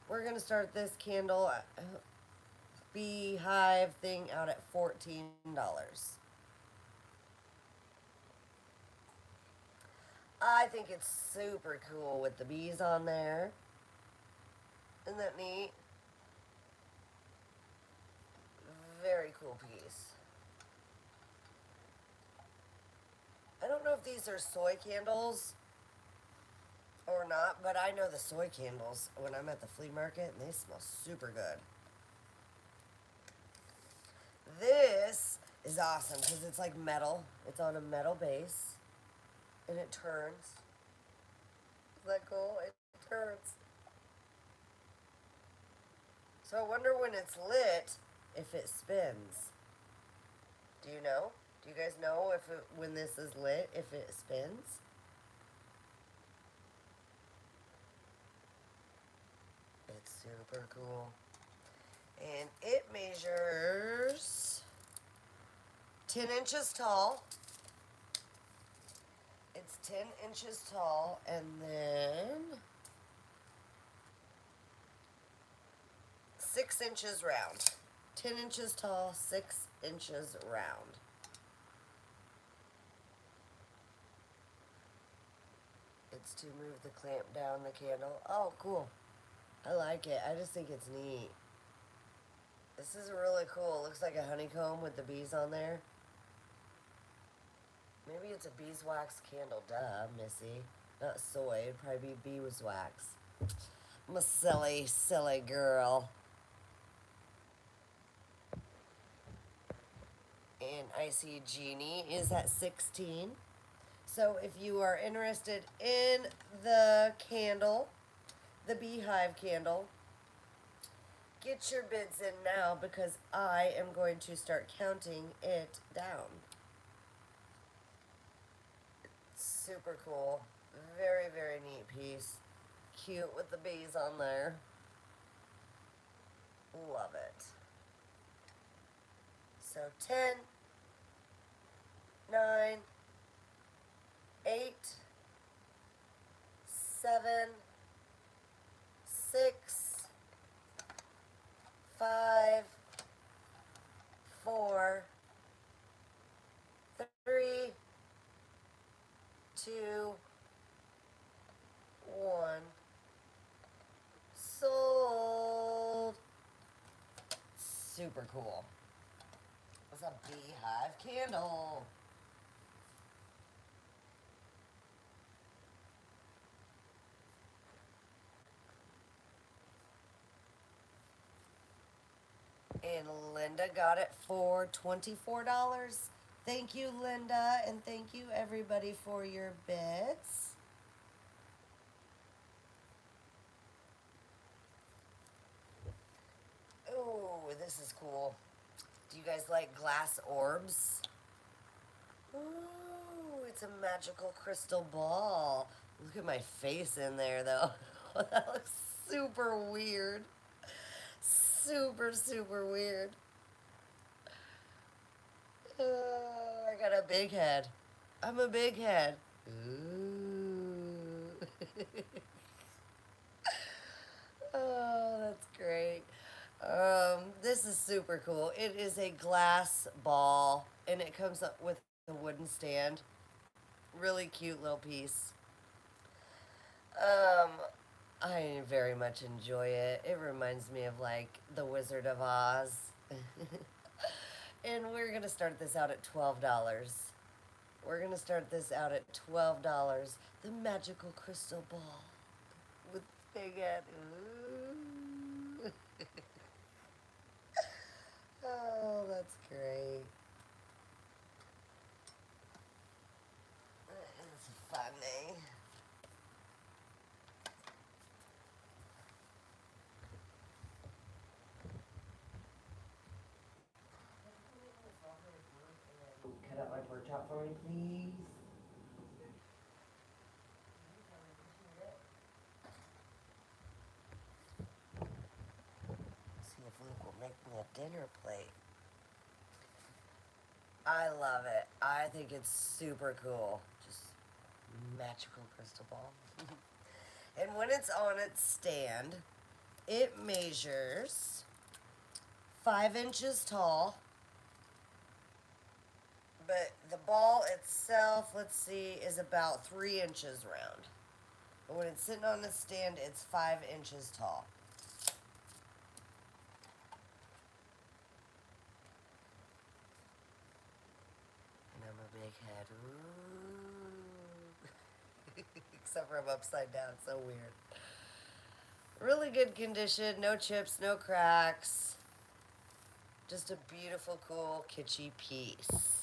We're going to start this candle beehive thing out at $14. I think it's super cool with the bees on there. Isn't that neat? Very cool piece. I don't know if these are soy candles or not, but I know the soy candles when I'm at the flea market and they smell super good. This is awesome because it's like metal. It's on a metal base and it turns. Isn't that cool? It turns. So I wonder when it's lit if it spins. Do you know? Do you guys know if it, when this is lit, if it spins? It's super cool. And it measures 10 inches tall. It's 10 inches tall and then 6 inches round. 10 inches tall, 6 inches round. It's to move the clamp down the candle. Oh, cool. I like it. I just think it's neat. This is really cool. It looks like a honeycomb with the bees on there. Maybe it's a beeswax candle. Duh, Missy. Not soy. It'd probably be beeswax. I'm a silly girl. And I see Genie is at 16. So if you are interested in the candle, the beehive candle, get your bids in now because I am going to start counting it down. Super cool. Very neat piece. Cute with the bees on there. Love it. So 10, 9, 8, 7, 6, 5, 4, 3, 2, 1. Sold. Super cool. It's a beehive candle. And Linda got it for $24. Thank you, Linda, and thank you, everybody, for your bids. Ooh, this is cool. Do you guys like glass orbs? Ooh, it's a magical crystal ball. Look at my face in there, though. That looks super weird. Super weird. I got a big head. I'm a big head. Ooh. Oh, that's great. This is super cool. It is a glass ball, and it comes up with a wooden stand. Really cute little piece. Um, I very much enjoy it. It reminds me of like the Wizard of Oz. And we're gonna start this out at $12. We're gonna start this out at $12. The magical crystal ball with big head. Ooh. Oh, that's great. It's funny. up my pork chop for me, please? See if Luke will make me a dinner plate. I love it. I think it's super cool. Just magical crystal ball. And when it's on its stand, it measures 5 inches tall. But the ball itself, let's see, is about 3 inches round. But when it's sitting on the stand, it's 5 inches tall. And I'm a big head. Ooh. Except for I'm upside down. So weird. Really good condition. No chips, no cracks. Just a beautiful, cool, kitschy piece.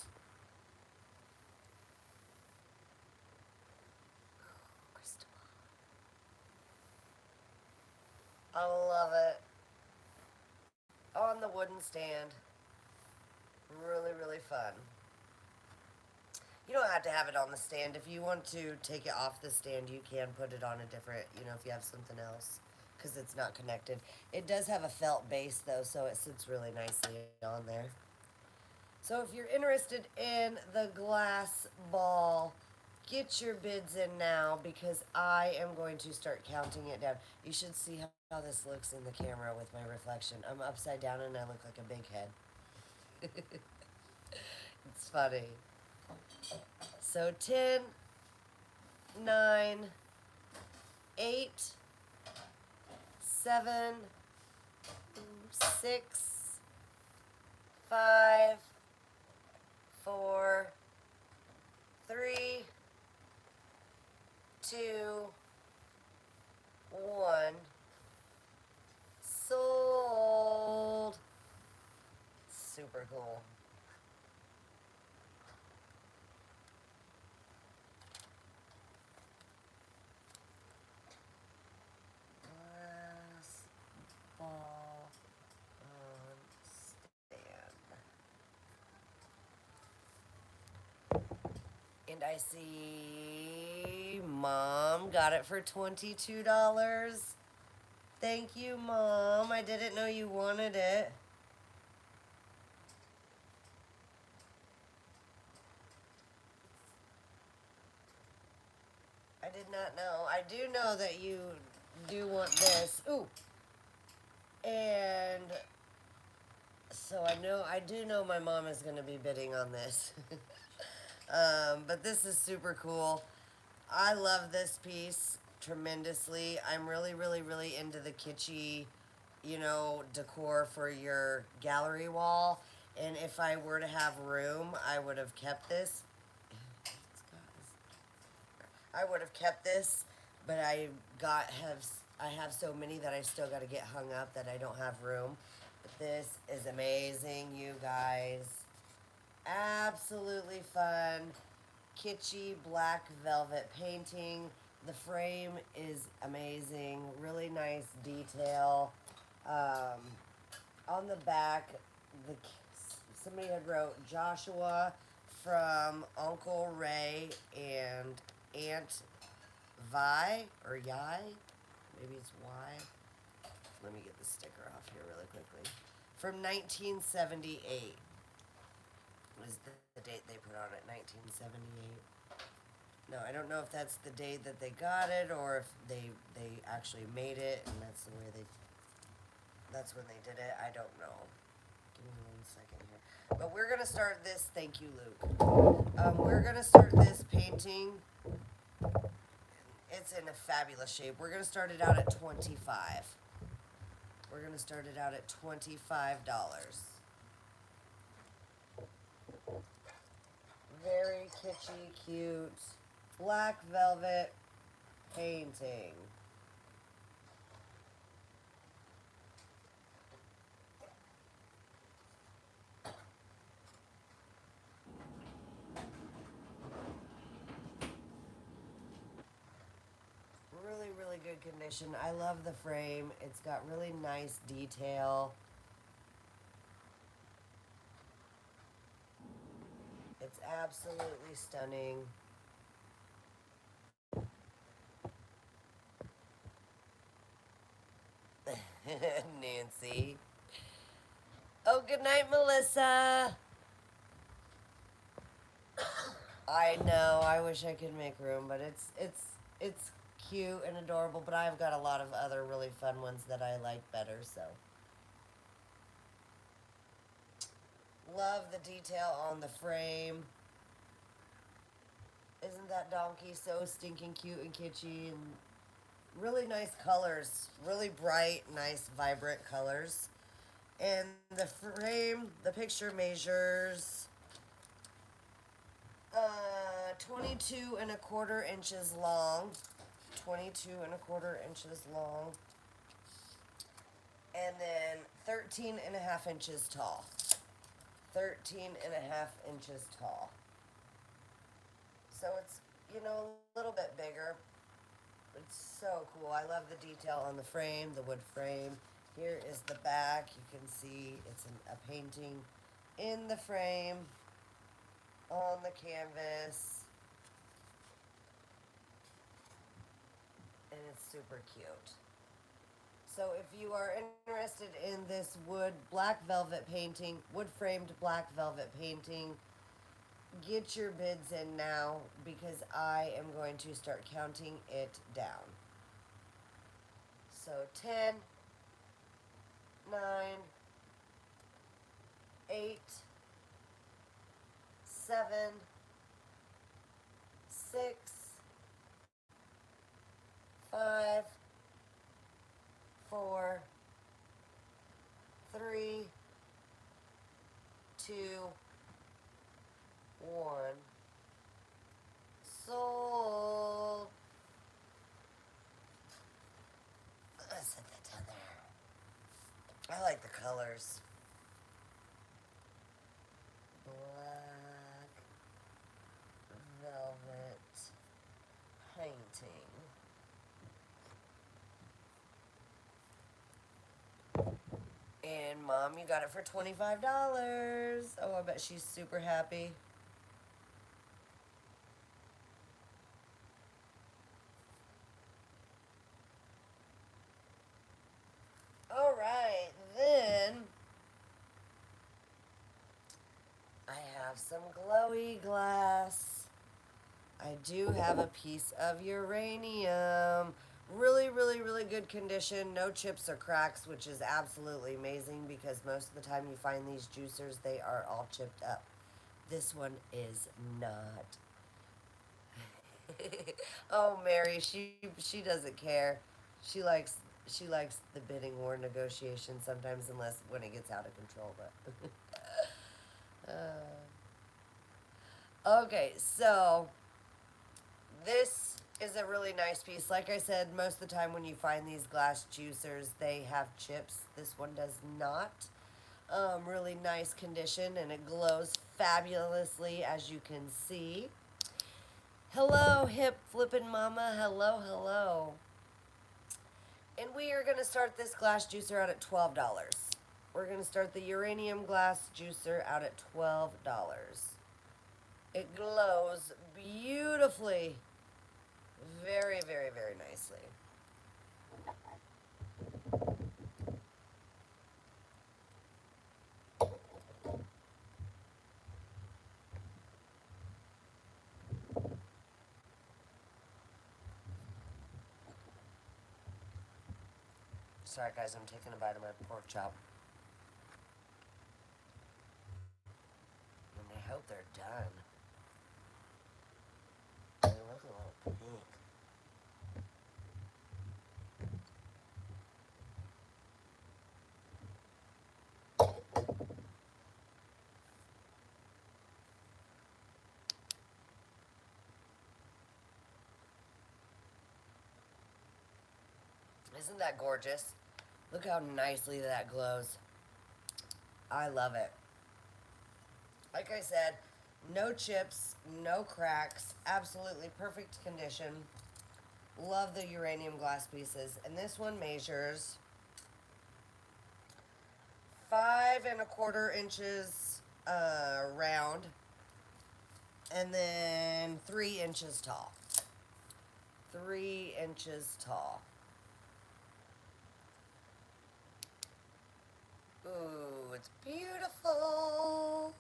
I love it. On the wooden stand. Really, really fun. You don't have to have it on the stand. If you want to take it off the stand, you can put it on a different, if you have something else, because it's not connected. It does have a felt base, though, so it sits really nicely on there. So if you're interested in the glass ball, get your bids in now, because I am going to start counting it down. You should see how this looks in the camera with my reflection. I'm upside down and I look like a big head. It's funny. So 10, 9, 8, 7, 6, 5, 4, 3, 2, 1. Sold. Super cool. Glass ball on stand. And I see Mom got it for $22. Thank you, Mom. I didn't know you wanted it. I did not know. I do know that you do want this. Ooh. And so I do know my mom is going to be bidding on this. But this is super cool. I love this piece tremendously. I'm really, really, really into the kitschy, decor for your gallery wall. And if I were to have room, I would have kept this. But I have so many that I still got to get hung up that I don't have room. But this is amazing, you guys. Absolutely fun. Kitschy black velvet painting. The frame is amazing. Really nice detail. On the back, somebody had wrote Joshua from Uncle Ray and Aunt Vi or Yai. Maybe it's Y. Let me get the sticker off here really quickly. From 1978 was the date they put on it, 1978. No, I don't know if that's the date that they got it or if they actually made it and that's the way that's when they did it. I don't know. Give me 1 second here. But we're going to start this. Thank you, Luke. We're going to start this painting. It's in a fabulous shape. We're going to start it out at $25. We're going to start it out at $25. Very kitschy, cute, black velvet painting. Really, really good condition. I love the frame. It's got really nice detail. It's absolutely stunning. Nancy. Oh, good night, Melissa. I know. I wish I could make room, but it's cute and adorable. But I've got a lot of other really fun ones that I like better. So love the detail on the frame. Isn't that donkey so stinking cute and kitschy and really nice colors? Really bright, nice, vibrant colors. And the frame, the picture measures 22 and a quarter inches long. 22 and a quarter inches long. And then 13 and a half inches tall. 13 and a half inches tall. So it's, a little bit bigger. It's so cool. I love the detail on the frame, the wood frame. Here is the back. You can see it's a painting in the frame on the canvas. And it's super cute. So if you are interested in this black velvet painting, wood framed black velvet painting, get your bids in now because I am going to start counting it down. So 10, 9, 8, 7, 6, 5, 4, 3, 2, 1. Sold. Let's set that down there. I like the colors. Black velvet painting. And Mom, you got it for $25. Oh, I bet she's super happy. All right, then I have some glowy glass. I do have a piece of uranium. Really, really, really good condition. No chips or cracks, which is absolutely amazing because most of the time you find these juicers, they are all chipped up. This one is not. Oh, Mary, she doesn't care. She likes the bidding war negotiation sometimes, unless when it gets out of control. But okay, so this is a really nice piece. Like I said, most of the time when you find these glass juicers, they have chips. This one does not. Really nice condition, and it glows fabulously, as you can see. Hello, hip flippin' mama. Hello, hello. And we are going to start this glass juicer out at $12. We're going to start the uranium glass juicer out at $12. It glows beautifully. Very, very, very nicely. Sorry, guys, I'm taking a bite of my pork chop. And I hope they're done. They look a little pink. Isn't that gorgeous? Look how nicely that glows. I love it. Like I said, no chips, no cracks, absolutely perfect condition. Love the uranium glass pieces. And this one measures 5 and a quarter inches round. And then 3 inches tall. 3 inches tall. Ooh, it's beautiful.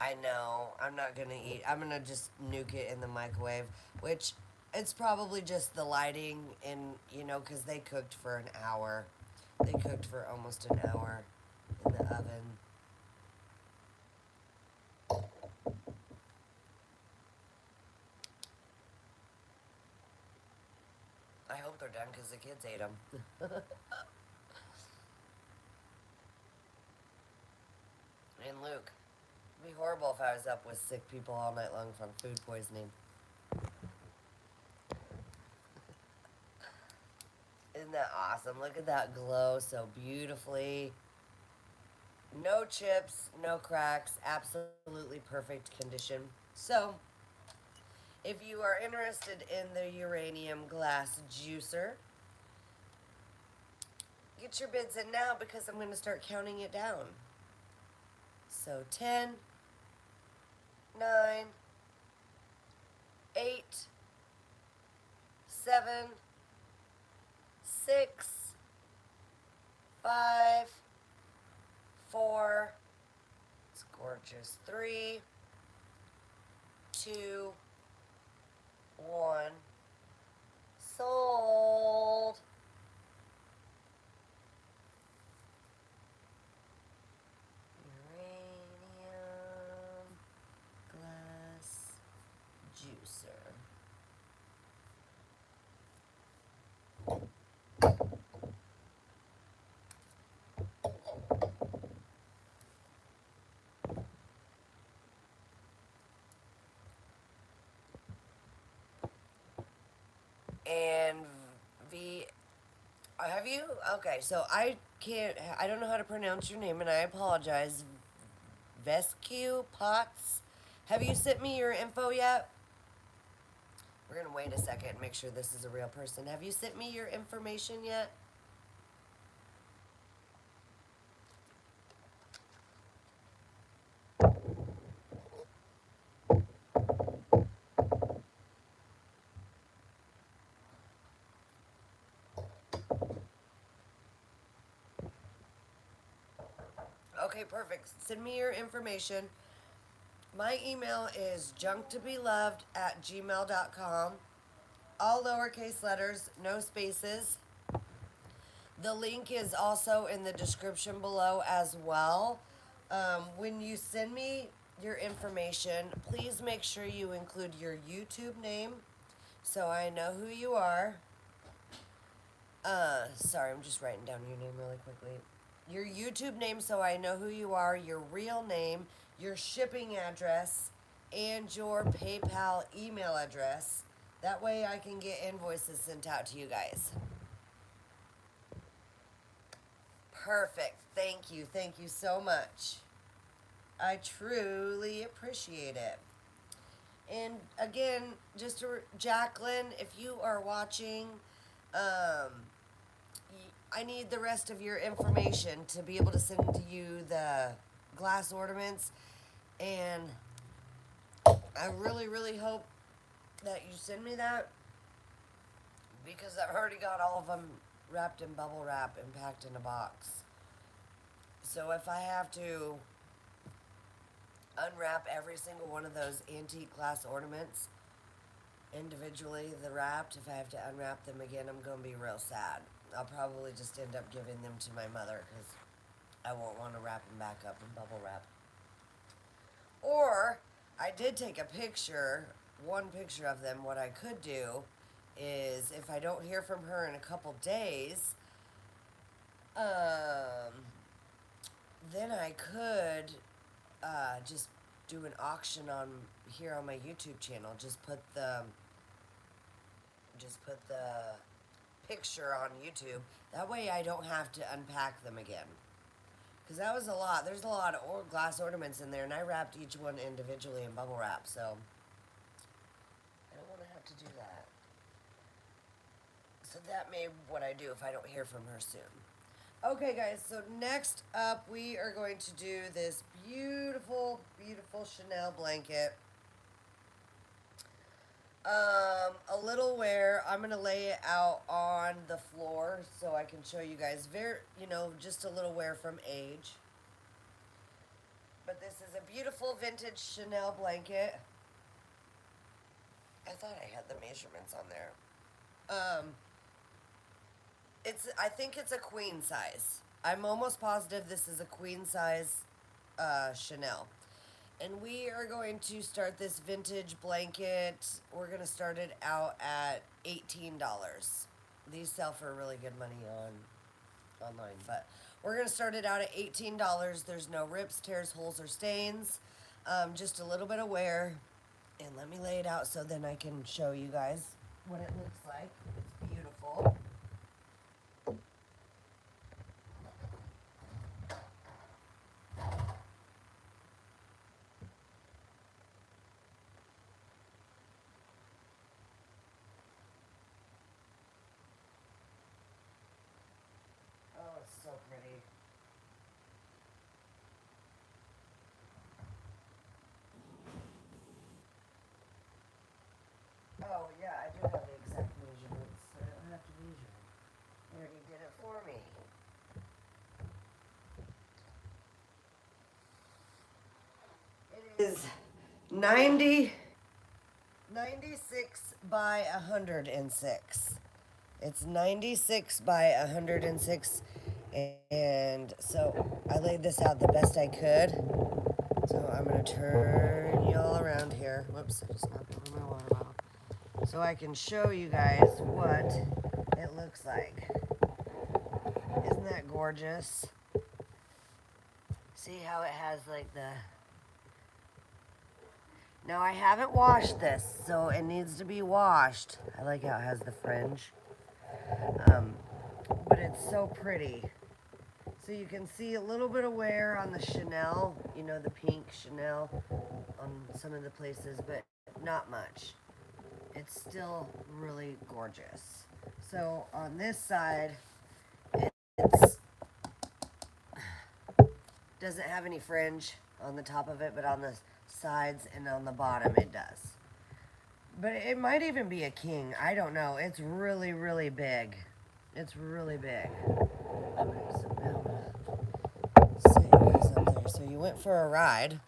I know. I'm not going to eat. I'm going to just nuke it in the microwave, which it's probably just the lighting and, because they cooked for an hour. They cooked for almost an hour in the oven. I hope they're done because the kids ate them. And Luke, it'd be horrible if I was up with sick people all night long from food poisoning. Isn't that awesome? Look at that glow so beautifully. No chips, no cracks, absolutely perfect condition. So, if you are interested in the uranium glass juicer, get your bids in now because I'm going to start counting it down. So 10, 9, 8, 7, 6, 5, 4, it's gorgeous, 3, 2, 1, sold. Uranium glass juicer. And have you? Okay, so I don't know how to pronounce your name and I apologize. Vescu Potts. Have you sent me your info yet? We're going to wait a second and make sure this is a real person. Have you sent me your information yet? Okay, perfect. Send me your information. My email is junktobeloved@gmail.com. All lowercase letters, no spaces. The link is also in the description below as well. When you send me your information, please make sure you include your YouTube name so I know who you are. Sorry, I'm just writing down your name really quickly. Your YouTube name so I know who you are, your real name, your shipping address, and your PayPal email address. That way I can get invoices sent out to you guys. Perfect. Thank you. Thank you so much. I truly appreciate it. And again, Jacqueline, if you are watching, I need the rest of your information to be able to send to you the glass ornaments. And I really, really hope that you send me that because I've already got all of them wrapped in bubble wrap and packed in a box. So if I have to unwrap every single one of those antique glass ornaments individually, the wrapped, if I have to unwrap them again, I'm going to be real sad. I'll probably just end up giving them to my mother because I won't want to wrap them back up in bubble wrap. Or I did take a picture, one picture of them. What I could do is if I don't hear from her in a couple days, then I could just do an auction on here on my YouTube channel. Just put the picture on YouTube. That way I don't have to unpack them again. Because that was a lot. There's a lot of glass ornaments in there, and I wrapped each one individually in bubble wrap, so I don't want to have to do that. So that may be what I do if I don't hear from her soon. Okay, guys, so next up we are going to do this beautiful, beautiful Chanel blanket. A little wear. I'm gonna lay it out on the floor so I can show you guys. Just a little wear from age. But this is a beautiful vintage Chanel blanket. I thought I had the measurements on there. Um, I think it's a queen size. I'm almost positive this is a queen size Chanel. And we are going to start this vintage blanket. We're going to start it out at $18. These sell for really good money online, but we're going to start it out at $18. There's no rips, tears, holes, or stains. Just a little bit of wear. And let me lay it out so then I can show you guys what it looks like. It's beautiful. Oh, it's so pretty. Oh, yeah, I do have the exact measurements. I don't have to measure. He already did it for me. It is 96 by 106. It's 96 by 106. And so I laid this out the best I could. So I'm going to turn y'all around here. Whoops, I just knocked over my water bottle. So I can show you guys what it looks like. Isn't that gorgeous? See how it has like the... Now I haven't washed this, so it needs to be washed. I like how it has the fringe. But it's so pretty. So you can see a little bit of wear on the Chanel, the pink Chanel on some of the places, but not much. It's still really gorgeous. So on this side, it's doesn't have any fringe on the top of it, but on the sides and on the bottom it does. But it might even be a king. I don't know. It's really, really big. It's really big. Okay, so now set you guys up there. So you went for a ride.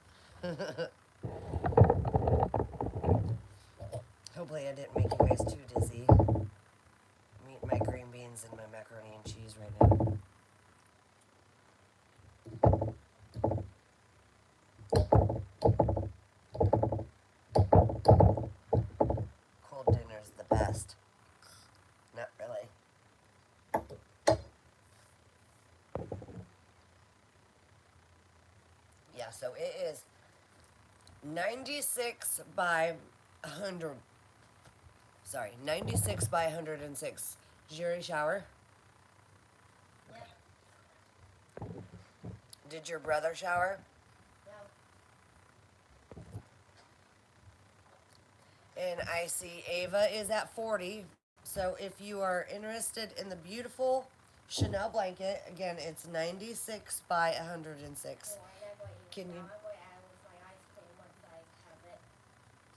Hopefully I didn't make you guys too dizzy. I'm eating my green beans and my macaroni and cheese right now. Cold dinner's the best. Not really. Yeah, so it is 96 by 100. Sorry, 96 by 106. Did you already shower? Okay. Did your brother shower? And I see Ava is at 40. So if you are interested in the beautiful Chanel blanket, again, it's 96 by 106. Can you?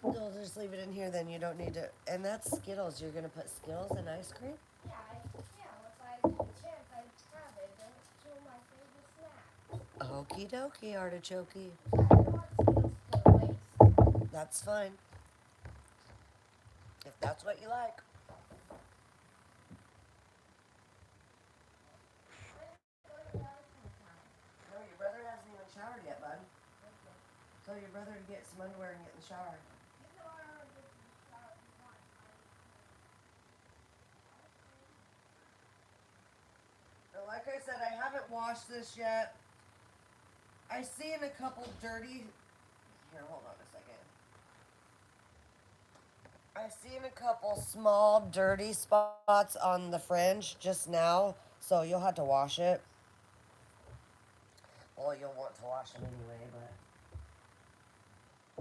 We'll just leave it in here then. You don't need to. And that's Skittles. You're going to put Skittles in ice cream? Yeah, if I get a chance, I have it. Then it's two of my favorite snacks. Okie dokie, artichokey. Yeah, I don't want Skittles to waste. That's fine. If that's what you like. No, your brother hasn't even showered yet, bud. Tell your brother to get some underwear and get in the shower. Now, like I said, I haven't washed this yet. I seen a couple dirty... Here, hold on a second. I seen a couple small dirty spots on the fringe just now, so you'll have to wash it. Well, you'll want to wash them anyway, but...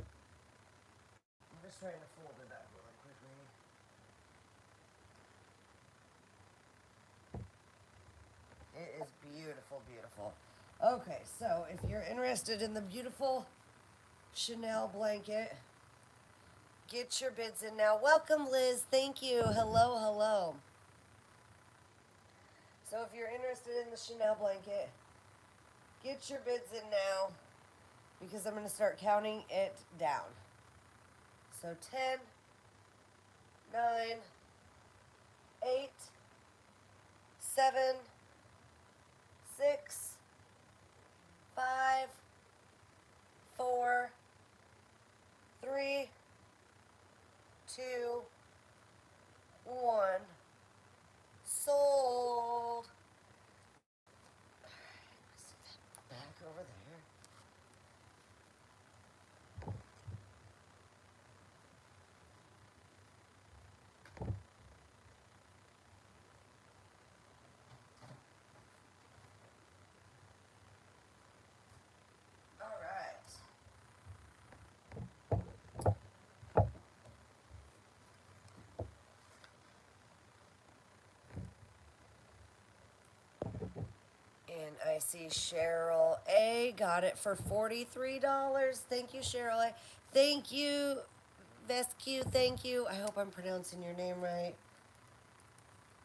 I'm just trying to fold it up really quickly. It is beautiful, beautiful. Okay, so if you're interested in the beautiful Chanel blanket, get your bids in now. Welcome, Liz. Thank you. Hello, hello. So if you're interested in the Chanel blanket, get your bids in now because I'm going to start counting it down. So 10, 9, 8, 7, 6, 5, 4, 3, 2, 1. Sold. Back over there. All right. And I see Cheryl A got it for $43. Thank you, Cheryl A. Thank you, Vescu. Thank you. I hope I'm pronouncing your name right.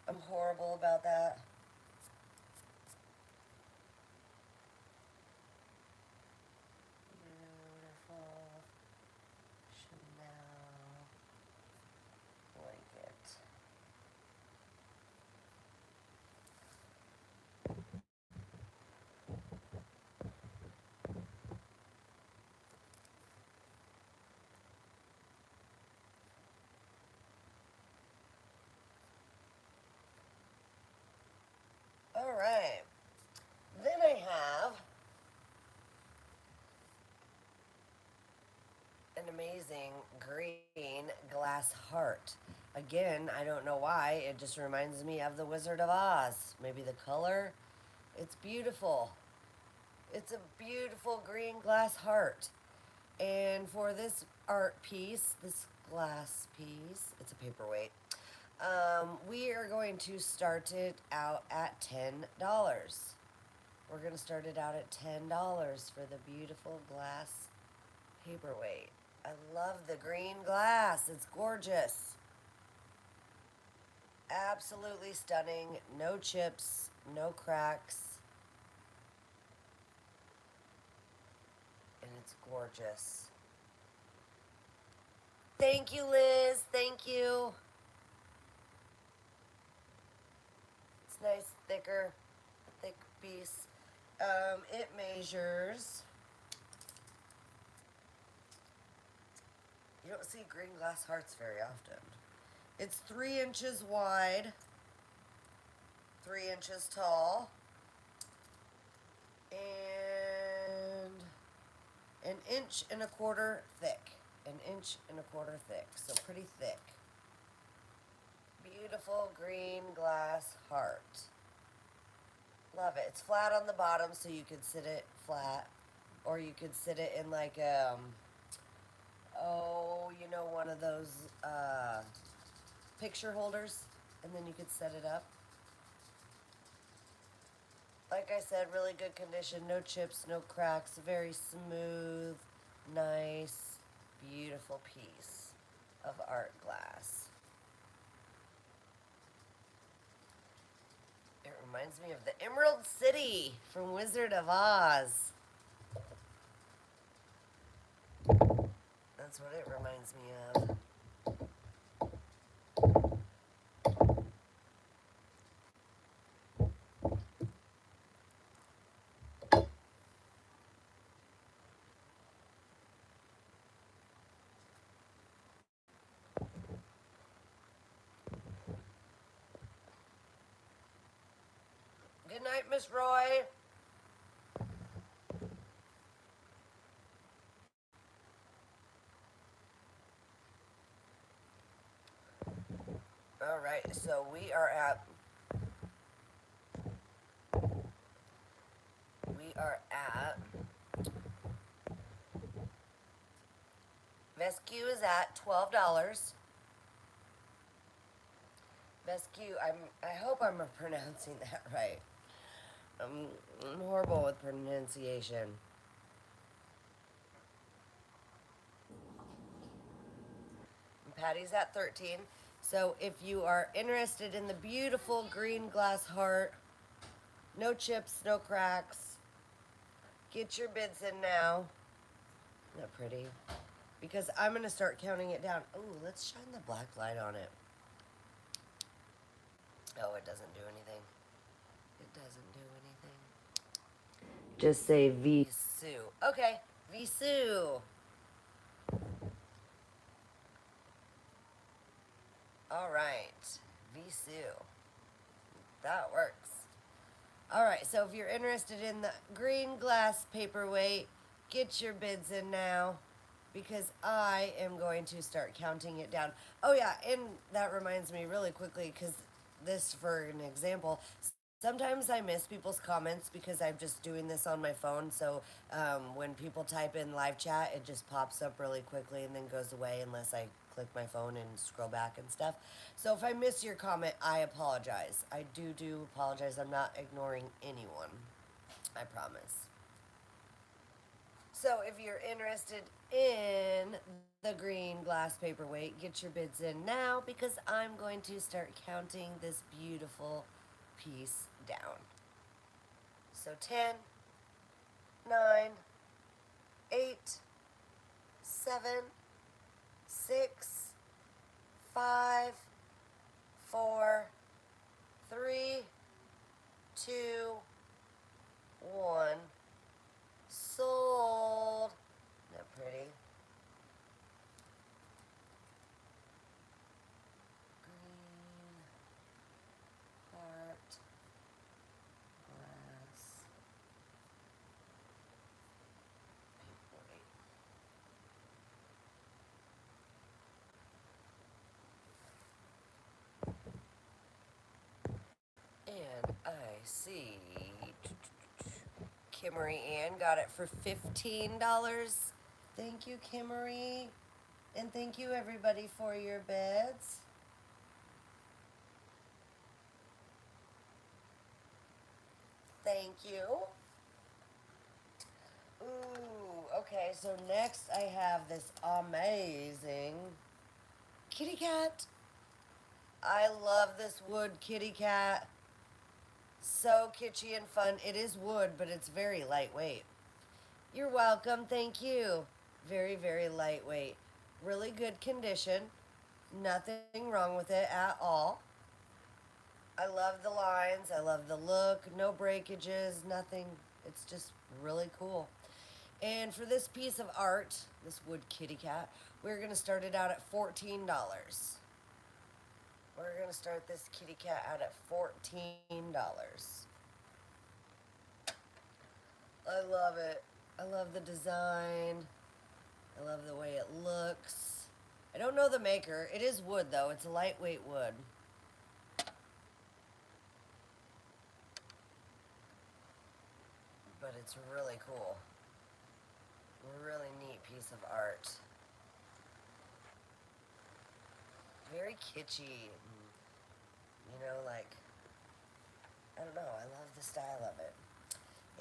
I'm horrible about that. Beautiful Chanel blanket. All right. Then I have an amazing green glass heart. Again, I don't know why. It just reminds me of the Wizard of Oz. Maybe the color. It's beautiful. It's a beautiful green glass heart. And for this art piece, this glass piece, it's a paperweight. We are going to start it out at $10. We're going to start it out at $10 for the beautiful glass paperweight. I love the green glass. It's gorgeous. Absolutely stunning. No chips, no cracks. And it's gorgeous. Thank you, Liz. Thank you. It's nice, thick piece. It measures. You don't see green glass hearts very often. It's 3 inches wide, 3 inches tall, and an inch and a quarter thick. An inch and a quarter thick, so pretty thick. Beautiful green glass heart. Love it. It's flat on the bottom, so you could sit it flat, or you could sit it in like one of those picture holders, and then you could set it up. Like I said, really good condition, no chips, no cracks, very smooth, nice, beautiful piece of art glass. It reminds me of the Emerald City from Wizard of Oz. That's what it reminds me of. Good night, Miss Roy. All right, so we are at Vescu is at $12. Vescu, I hope I'm pronouncing that right. I'm horrible with pronunciation. Patty's at 13. So if you are interested in the beautiful green glass heart, no chips, no cracks, get your bids in now. Isn't that pretty? Because I'm going to start counting it down. Oh, let's shine the black light on it. Oh, it doesn't do anything. It doesn't do anything. Just say Visu. Okay, Visu. All right, Visu. That works. All right, so if you're interested in the green glass paperweight, get your bids in now because I am going to start counting it down. Oh, yeah, and that reminds me really quickly because this, for an example, sometimes I miss people's comments because I'm just doing this on my phone. So when people type in live chat, it just pops up really quickly and then goes away unless I click my phone and scroll back and stuff. So if I miss your comment, I apologize. I do apologize. I'm not ignoring anyone. I promise. So if you're interested in the green glass paperweight, get your bids in now because I'm going to start counting this beautiful piece down. So 10, 9, 8, 7, 6, 5, 4, 3, 2, 1. Sold. Isn't that pretty? Green heart glass paperweight. And I see Kimmery Ann got it for $15. Thank you, Kimmery. And thank you, everybody, for your bids. Thank you. Ooh, okay, so next I have this amazing kitty cat. I love this wood kitty cat. So kitschy and fun. It is wood, but it's very lightweight. You're welcome. Thank you. Very, very lightweight. Really good condition. Nothing wrong with it at all. I love the lines. I love the look. No breakages. Nothing. It's just really cool. And for this piece of art, this wood kitty cat, we're going to start it out at $14. We're going to start this kitty cat out at $14. I love it. I love the design. I love the way it looks. I don't know the maker. It is wood, though. It's a lightweight wood. But it's really cool. Really neat piece of art. Very kitschy. You know, like, I don't know. I love the style of it.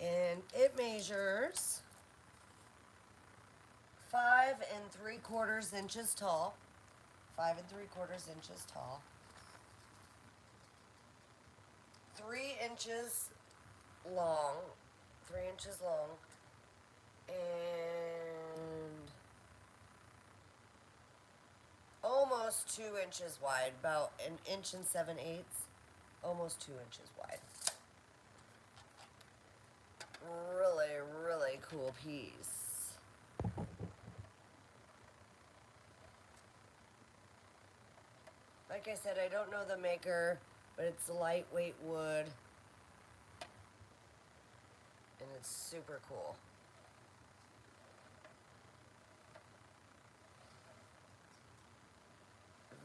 And it measures 5 3/4 inches tall. 5 3/4 inches tall. 3 inches long. 3 inches long. And almost 2 inches wide. About an inch and 7/8. Almost 2 inches wide. Really, really cool piece. Like I said, I don't know the maker, but it's lightweight wood. And it's super cool.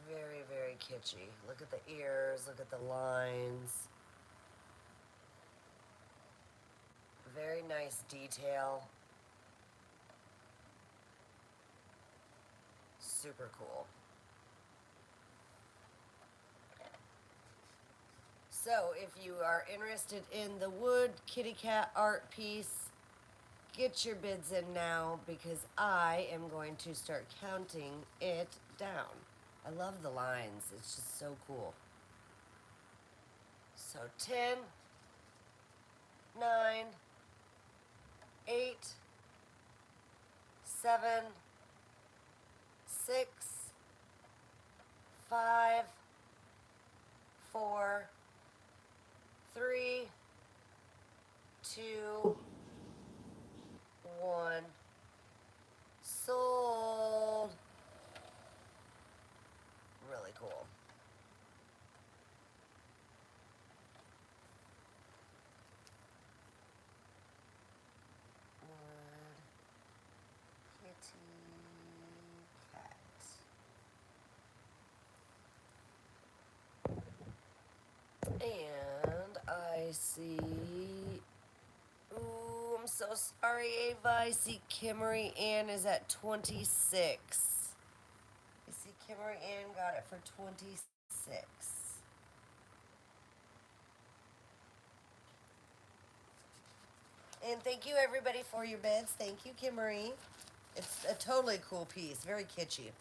Very, very kitschy. Look at the ears, look at the lines. Very nice detail. Super cool. So if you are interested in the wood kitty cat art piece, get your bids in now because I am going to start counting it down. I love the lines. It's just so cool. So 10, 9, 8, 7, 6, 5, 4, 3, 2, 1. Sold. Really cool. Wood kitty cat. And I see. Ooh, I'm so sorry, Ava. I see Kimmery Ann is at 26. I see Kimmery Ann got it for 26. And thank you, everybody, for your bids. Thank you, Kimmery. It's a totally cool piece. Very kitschy.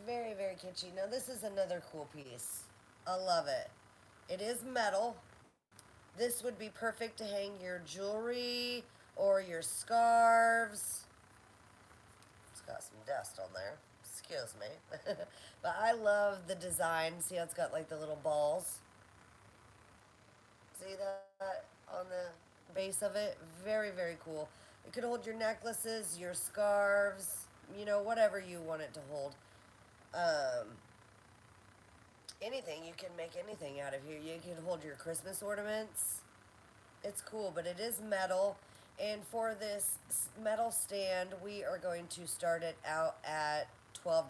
Very, very kitschy. Now, this is another cool piece. I love it. It is metal. This would be perfect to hang your jewelry or your scarves. It's got some dust on there. Excuse me. But I love the design. See how it's got like the little balls? See that on the base of it? Very, very cool. It could hold your necklaces, your scarves, you know, whatever you want it to hold. Um, anything. You can make anything out of here. You can hold your Christmas ornaments. It's cool, but it is metal. And for this metal stand, we are going to start it out at $12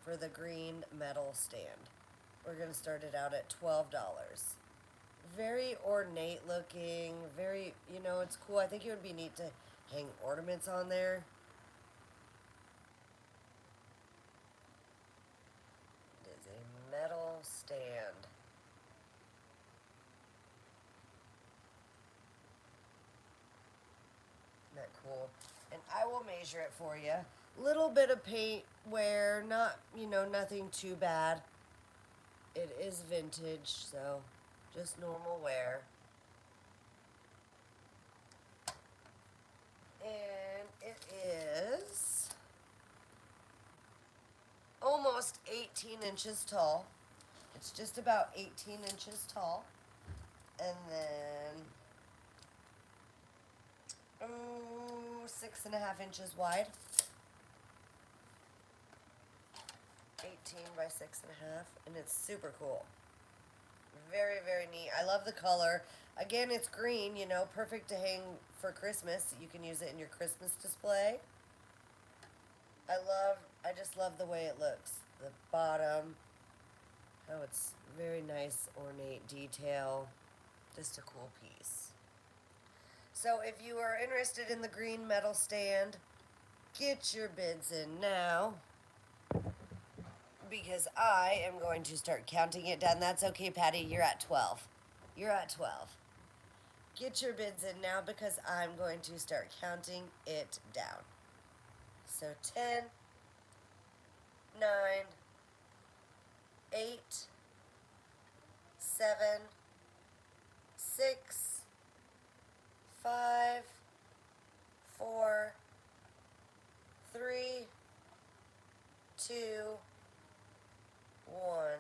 for the green metal stand. We're going to start it out at $12. Very ornate looking, very, you know, it's cool. I think it would be neat to hang ornaments on there. It is a metal stand. Isn't that cool? And I will measure it for you. Little bit of paint wear, not, you know, nothing too bad. It is vintage, so just normal wear. And it is almost 18 inches tall. It's just about 18 inches tall. And then 6.5 inches wide. 18 by 6.5, and it's super cool. Very, very neat. I love the color. Again, it's green, you know, perfect to hang for Christmas. You can use it in your Christmas display. I just love the way it looks. The bottom, how it's very nice, ornate detail. Just a cool piece. So if you are interested in the green metal stand, get your bids in now because I am going to start counting it down. That's okay, Patty. You're at 12. You're at 12. Get your bids in now because I'm going to start counting it down. So 10, 9, 8, 7, 6, 5, 4, 3, 2, 1.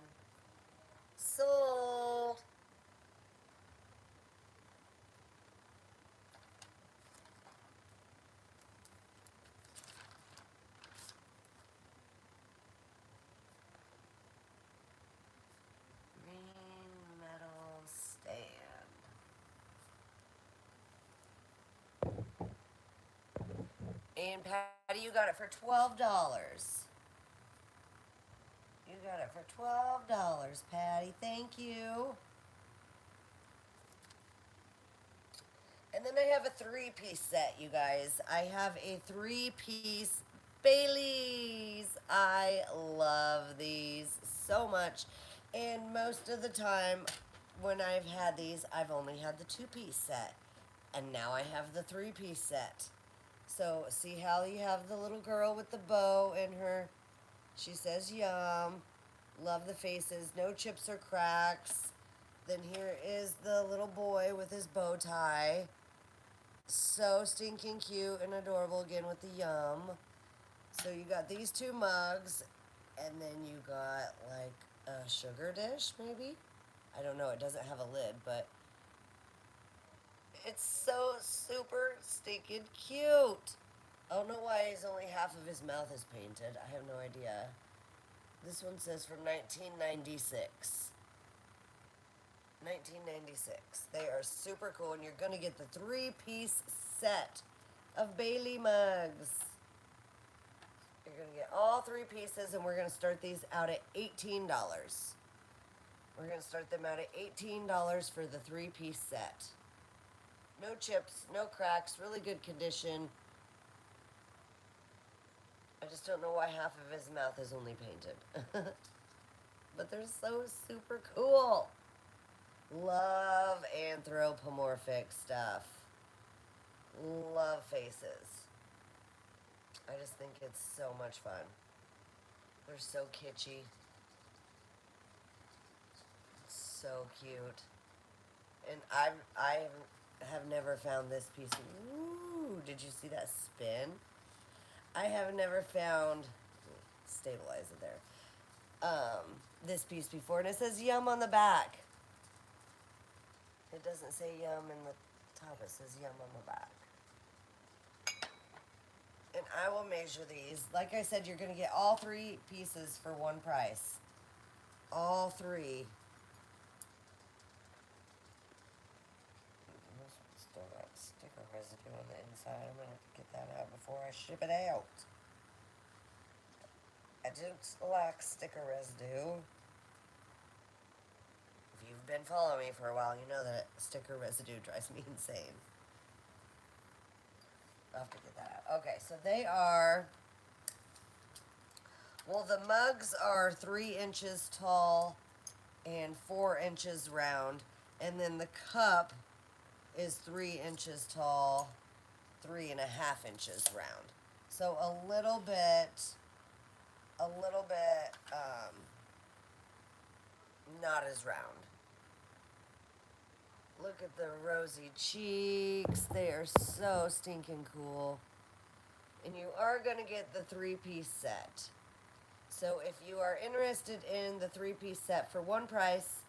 Sold. Green metal stand. And Patty, you got it for $12. You got it for $12, Patty. Thank you. And then I have a three-piece set, you guys. I have a three-piece Baileys. I love these so much. And most of the time, when I've had these, I've only had the two-piece set. And now I have the three-piece set. So see how you have the little girl with the bow in her. She says yum. Love the faces. No chips or cracks. Then here is the little boy with his bow tie. So stinking cute and adorable again with the yum. So you got these two mugs, and then you got like a sugar dish, maybe? I don't know. It doesn't have a lid, but it's so super stinking cute. I don't know why he's only half of his mouth is painted. I have no idea. This one says from 1996. 1996. They are super cool, and you're going to get the three-piece set of Bailey mugs. You're going to get all three pieces, and we're going to start these out at $18. We're going to start them out at $18 for the three-piece set. No chips, no cracks, really good condition. I just don't know why half of his mouth is only painted. But they're so super cool. Love anthropomorphic stuff. Love faces. I just think it's so much fun. They're so kitschy. So cute. And I have never found this piece. Ooh, did you see that spin? I have never found, stabilize it there, this piece before. And it says yum on the back. It doesn't say yum in the top, it says yum on the back. And I will measure these. Like I said, you're going to get all three pieces for one price. All three. Still got sticker residue on the inside. I'm going to have to get that out before I ship it out. I just lack sticker residue. If you've been following me for a while, you know that sticker residue drives me insane. I'll have to get that out. Okay, so they are, well, the mugs are 3 inches tall and 4 inches round. And then the cup is 3 inches tall, 3.5 inches round. So a little bit, not as round. Look at the rosy cheeks. They are so stinking cool. And you are going to get the three-piece set. So if you are interested in the three-piece set for one price,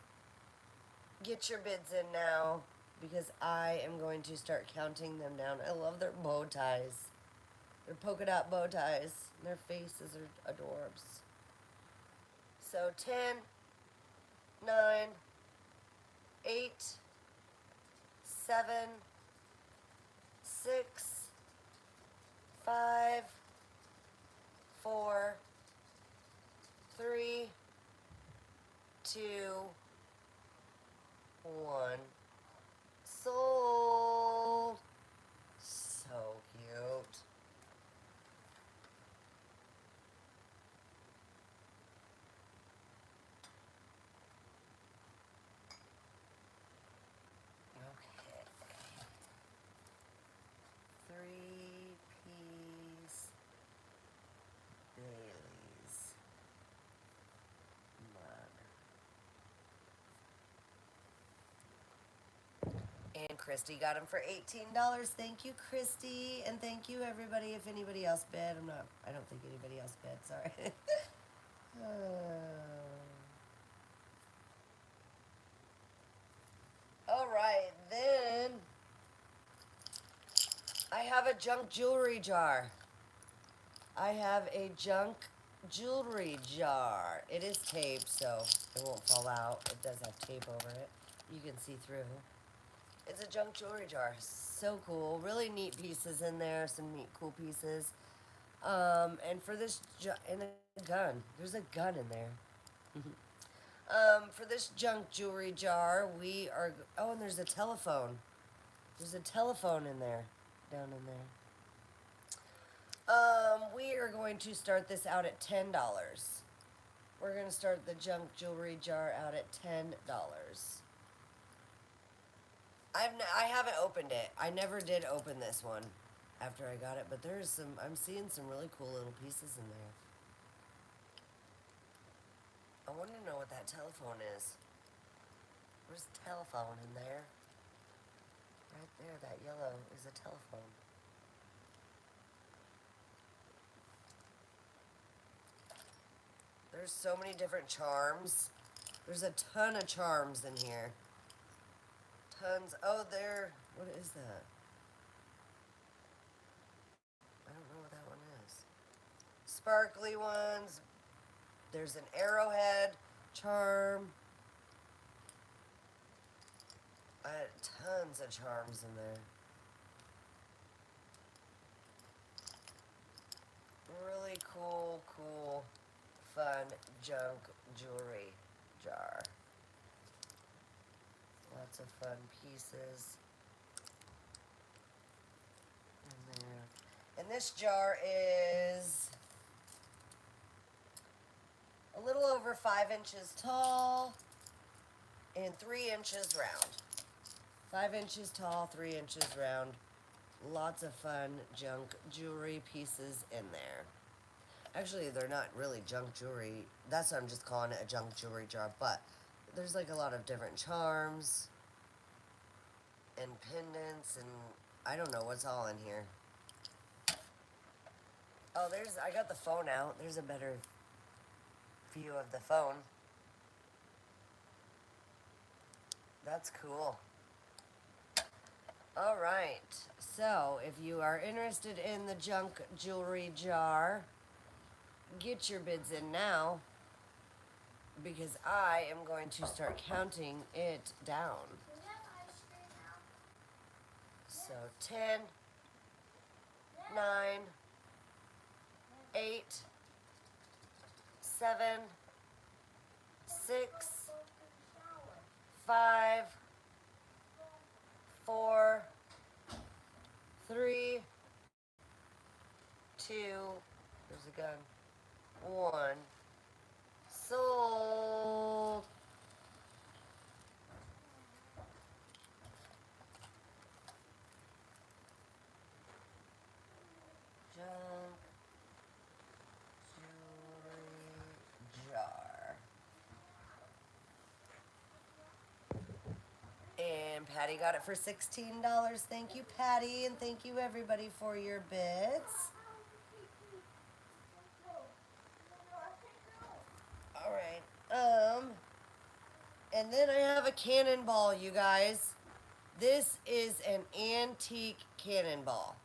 get your bids in now, because I am going to start counting them down. I love their bow ties. Their polka dot bow ties. Their faces are adorbs. So 10, 9, 8, 7, 6, 5, 4, 3, 2, 1. Sold. So cute. Okay. 3-piece Bailey's mug. And Christy got them for $18. Thank you, Christy. And thank you, everybody. If anybody else bid, I don't think anybody else bid. Sorry. All right, then I have a junk jewelry jar. I have a junk jewelry jar. It is taped, so it won't fall out. It does have tape over it. You can see through. It's a junk jewelry jar. So cool. Really neat pieces in there. Some neat, cool pieces. And for this, and a gun. There's a gun in there. For this junk jewelry jar, we are, oh, and there's a telephone. There's a telephone in there, down in there. We are going to start this out at $10. We're going to start the junk jewelry jar out at $10. I haven't opened it. I never did open this one after I got it, but there's some. I'm seeing some really cool little pieces in there. I want to know what that telephone is. Where's the telephone in there? Right there, that yellow is a telephone. There's so many different charms. There's a ton of charms in here. Tons. Oh, there. What is that? I don't know what that one is. Sparkly ones. There's an arrowhead charm. Tons of charms in there. Really cool, fun junk jewelry jar. Lots of fun pieces in there. And this jar is a little over 5 inches tall and 3 inches round. 5 inches tall, 3 inches round. Lots of fun junk jewelry pieces in there. Actually, they're not really junk jewelry. That's why I'm just calling it a junk jewelry jar. But there's like a lot of different charms and pendants and I don't know what's all in here. Oh, I got the phone out. There's a better view of the phone. That's cool. All right. So, if you are interested in the junk jewelry jar, get your bids in now because I am going to start counting it down. Do we have ice cream now? So 10, 9, 8, 7, 6, 5, 4, 3, 2, there's a gun, 1, sold. Junk jewelry jar. And Patty got it for $16. Thank you, Patty, and thank you everybody for your bids. All right. And then I have a cannonball, you guys. This is an antique cannonball.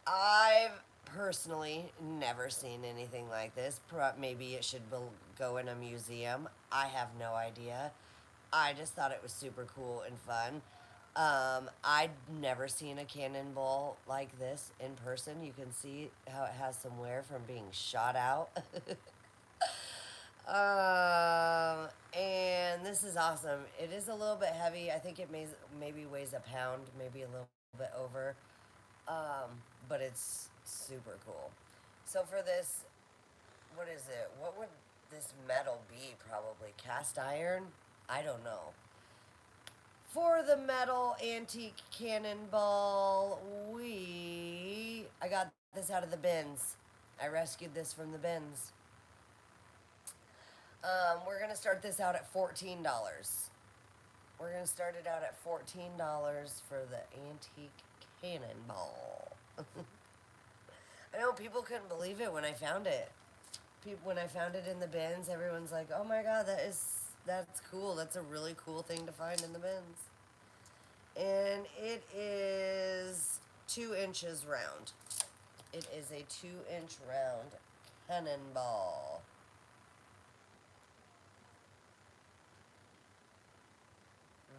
I've personally never seen anything like this. Maybe it should go in a museum. I have no idea. I just thought it was super cool and fun. I'd never seen a cannonball like this in person. You can see how it has some wear from being shot out. And this is awesome. It is a little bit heavy. I think it maybe weighs a pound, maybe a little bit over. But it's super cool. So for this, what is it? What would this metal be? Probably cast iron? I don't know. For the metal antique cannonball, I got this out of the bins. I rescued this from the bins. We're going to start this out at $14. We're going to start it out at $14 for the antique cannonball. I know people couldn't believe it when I found it. When I found it in the bins, everyone's like, "Oh my god, that's cool. That's a really cool thing to find in the bins." And it is 2 inches round. It is a 2-inch round cannonball.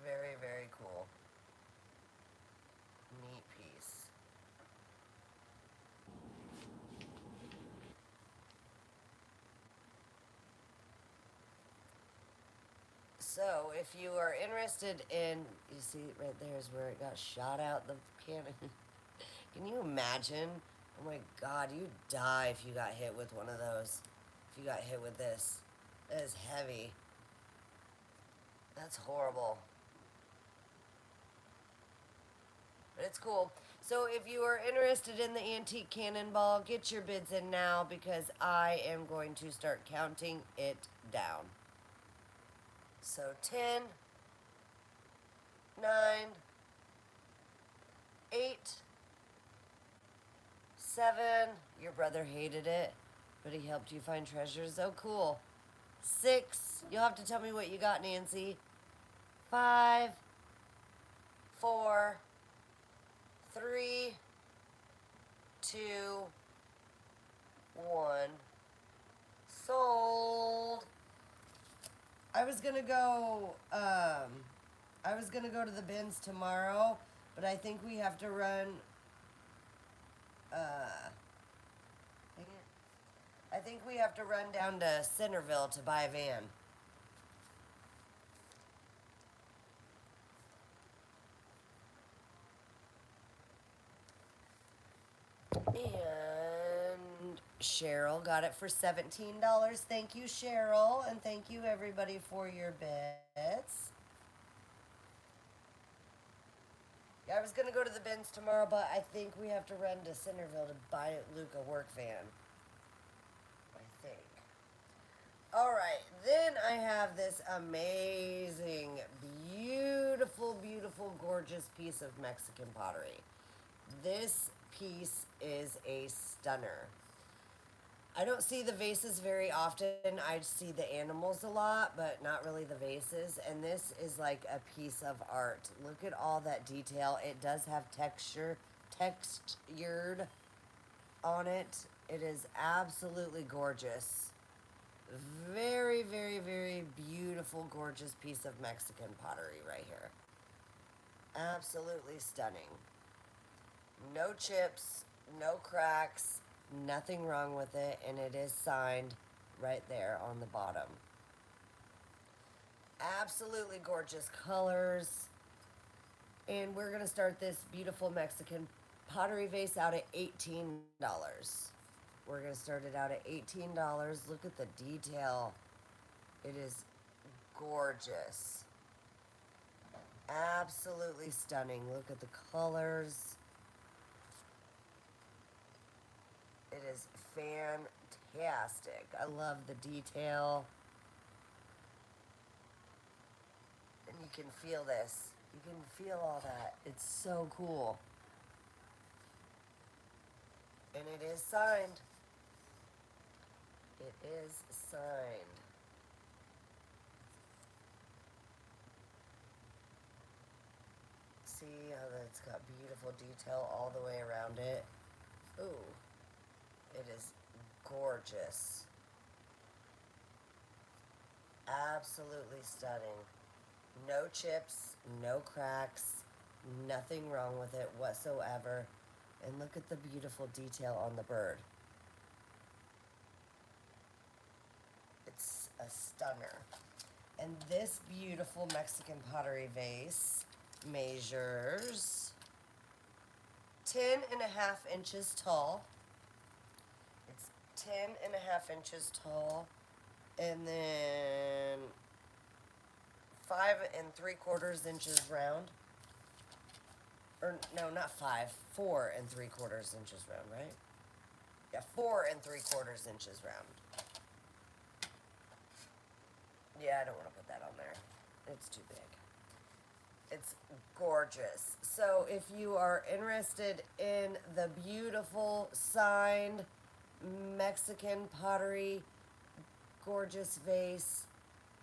Very, very cool. Neat piece. So, if you are interested in, you see right there is where it got shot out the cannon. Can you imagine? Oh my god, you'd die if you got hit with one of those. If you got hit with this. That is heavy. That's horrible. But it's cool. So if you are interested in the antique cannonball, get your bids in now because I am going to start counting it down. So 10, 9, 8, 7. Your brother hated it, but he helped you find treasures. Oh, cool. 6. You'll have to tell me what you got, Nancy. 5, 4, 3, 2, 1. Sold. I was gonna go. I was gonna go to the bins tomorrow, but I think we have to run. Dang it. I think we have to run down to Centerville to buy a van. And Cheryl got it for $17. Thank you, Cheryl, and thank you everybody for your bits. Yeah, I was gonna go to the bins tomorrow, but I think we have to run to Centerville to buy Luke a work van. I think. All right, then I have this amazing, beautiful, beautiful, gorgeous piece of Mexican pottery. This piece is a stunner. I don't see the vases very often. I see the animals a lot, but not really the vases. And this is like a piece of art. Look at all that detail. It does have textured on it. It is absolutely gorgeous. Very, very, very beautiful, gorgeous piece of Mexican pottery right here. Absolutely stunning. No chips, no cracks, nothing wrong with it, and it is signed right there on the bottom. Absolutely gorgeous colors. And we're going to start this beautiful Mexican pottery vase out at $18. We're going to start it out at $18. Look at the detail. It is gorgeous. Absolutely stunning. Look at the colors. It is fantastic. I love the detail. And you can feel this. You can feel all that. It's so cool. And it is signed. It is signed. See how that's got beautiful detail all the way around it? Ooh. It is gorgeous. Absolutely stunning. No chips, no cracks, nothing wrong with it whatsoever. And look at the beautiful detail on the bird. It's a stunner. And this beautiful Mexican pottery vase measures 10.5 inches tall. It's 10.5 inches tall. And then 5 3/4 inches round. Or no, not 5, 4 3/4 inches round, right? Yeah, 4 3/4 inches round. Yeah, I don't want to put that on there. It's too big. It's gorgeous. So if you are interested in the beautiful signed Mexican pottery gorgeous vase,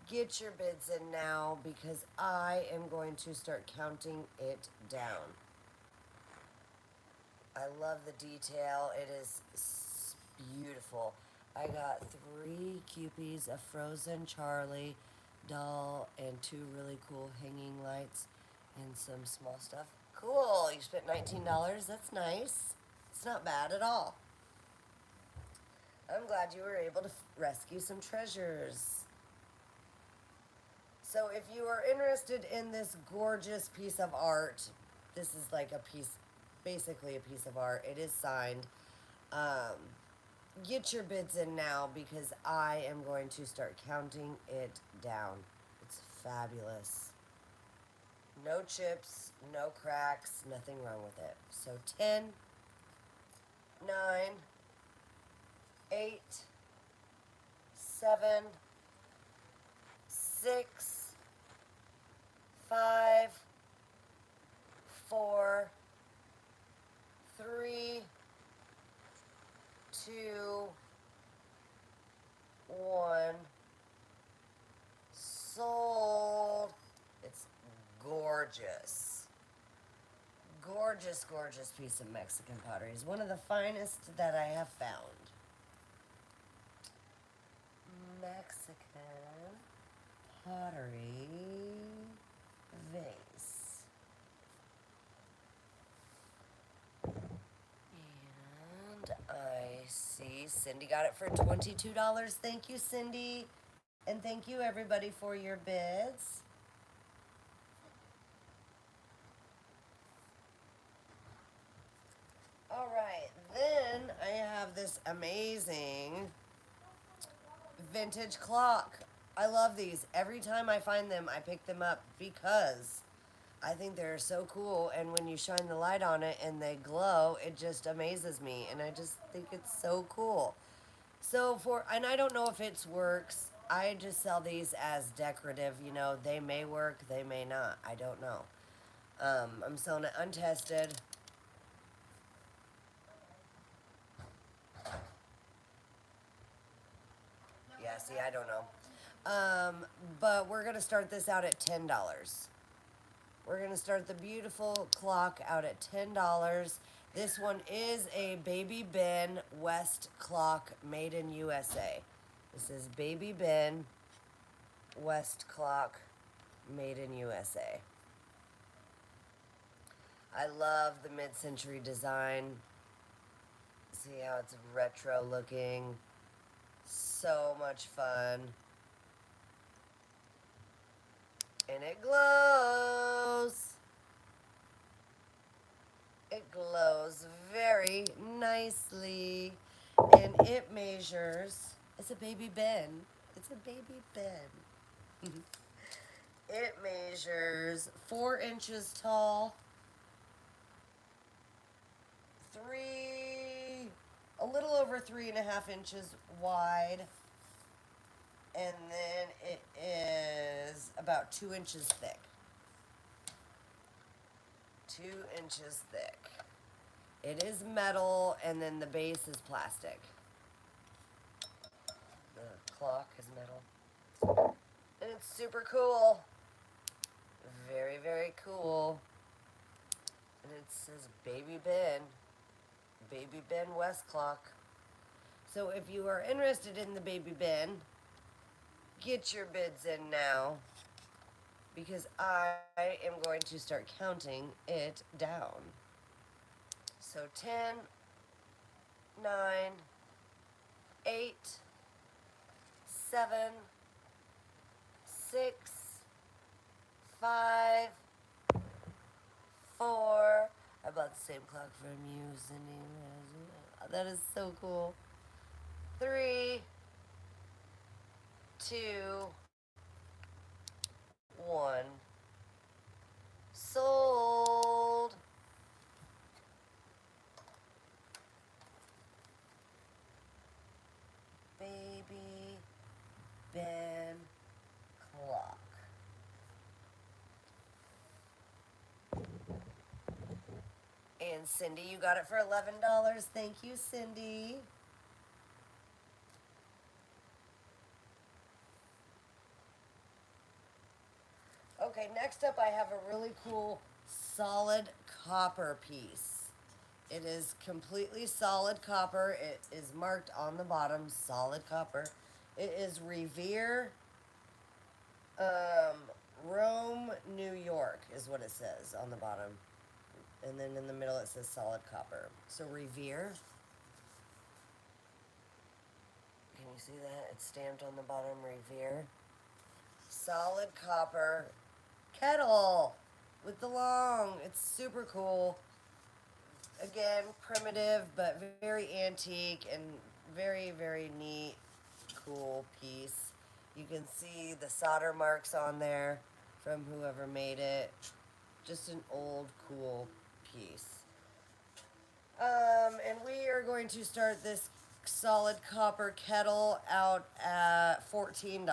get your bids in now because I am going to start counting it down. I love the detail. It is beautiful. I got 3 Cupies, a frozen Charlie doll, and 2 really cool hanging lights and some small stuff. Cool. You spent $19. That's nice. It's not bad at all. I'm glad you were able to rescue some treasures. So if you are interested in this gorgeous piece of art, this is like a piece, basically a piece of art. It is signed. Get your bids in now because I am going to start counting it down. It's fabulous. No chips, no cracks, nothing wrong with it. So 10, 9, 8, 7, 6, 5, 4, 3, 2, 1. Sold. It's gorgeous. Gorgeous, gorgeous piece of Mexican pottery. It's one of the finest that I have found. Mexican pottery vase. And I see Cindy got it for $22. Thank you, Cindy. And thank you, everybody, for your bids. All right, then I have this amazing vintage clock. I love these. Every time I find them, I pick them up because I think they're so cool. And when you shine the light on it and they glow, it just amazes me. And I just think it's so cool. And I don't know if it works. I just sell these as decorative. You know, they may work, they may not. I don't know. I'm selling it untested. Yeah, see, I don't know. But we're going to start this out at $10. We're going to start the beautiful clock out at $10. This one is a Baby Ben West clock made in USA. This is Baby Ben West clock made in USA. I love the mid-century design. See how it's retro looking. So much fun. And it glows. It glows very nicely. And it measures, it's a Baby Ben. It's a Baby Ben. It measures 4 inches tall, a little over 3.5 inches wide, and then it is about 2 inches thick. 2 inches thick. It is metal, and then the base is plastic. The clock is metal. And it's super cool. Very, very cool. And it says Baby Ben. Baby Ben West clock. So if you are interested in the Baby Ben, get your bids in now, because I am going to start counting it down. So 10, 9, 8, 7, 6, 5, 4. I bought the same clock from you, Cindy. That is so cool. 3, 2, 1. Sold. Baby Ben clock. And Cindy, you got it for $11. Thank you, Cindy. Okay, next up I have a really cool solid copper piece. It is completely solid copper. It is marked on the bottom, solid copper. It is Revere, Rome, New York is what it says on the bottom. And then in the middle it says solid copper. So Revere. Can you see that? It's stamped on the bottom, Revere. Solid copper kettle with the long. It's super cool. Again, primitive, but very antique and very, very neat, cool piece. You can see the solder marks on there from whoever made it. Just an old, cool piece. And we are going to start this solid copper kettle out at $14.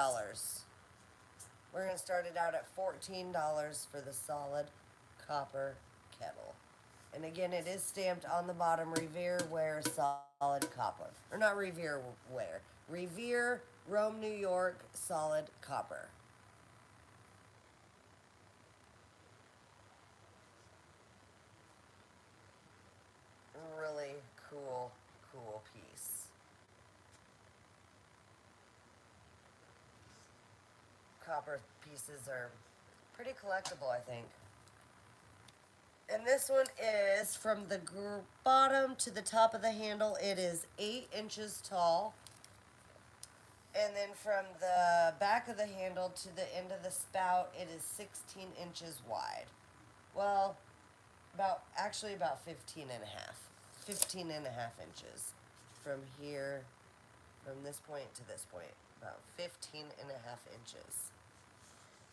We're going to start it out at $14 for the solid copper kettle. And again, it is stamped on the bottom, Revere Ware Solid Copper. Or not Revere Ware. Revere, Rome, New York, Solid Copper. Really cool, cool piece. Copper pieces are pretty collectible, I think. And this one is from the bottom to the top of the handle, it is 8 inches tall. And then from the back of the handle to the end of the spout, it is 16 inches wide. Well, actually about 15 and a half. 15 and a half inches from here, from this point to this point. About 15 and a half inches.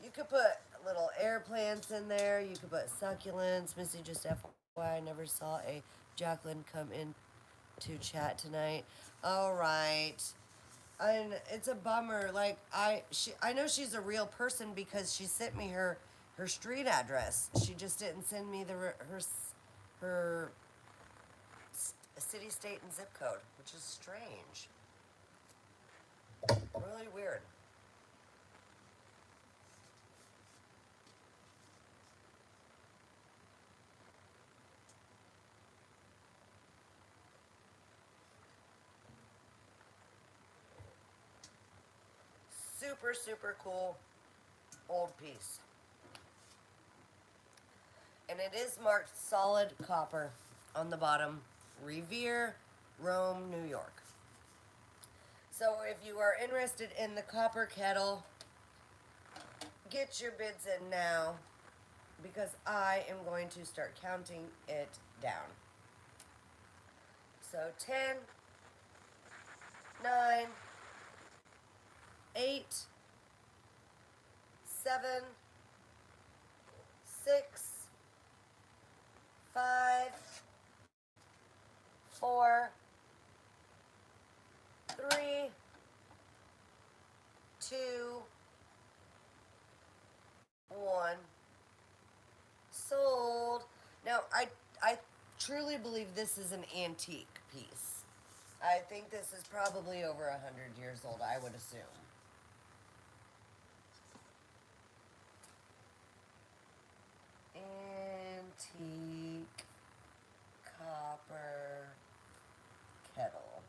You could put little air plants in there. You could put succulents. Missy, just FYI, I never saw a Jacqueline come in to chat tonight. All right. And it's a bummer. Like I know she's a real person because she sent me her street address. She just didn't send me her city, state, and zip code, which is strange. Really weird. Super, super cool old piece. And it is marked solid copper on the bottom. Revere, Rome, New York. So if you are interested in the copper kettle, get your bids in now because I am going to start counting it down. So 10, 9, 8, 7, 6, 5, 4, 3, 2, 1. Sold. Now, I truly believe this is an antique piece. I think this is probably over 100 years old, I would assume. Antique copper kettle.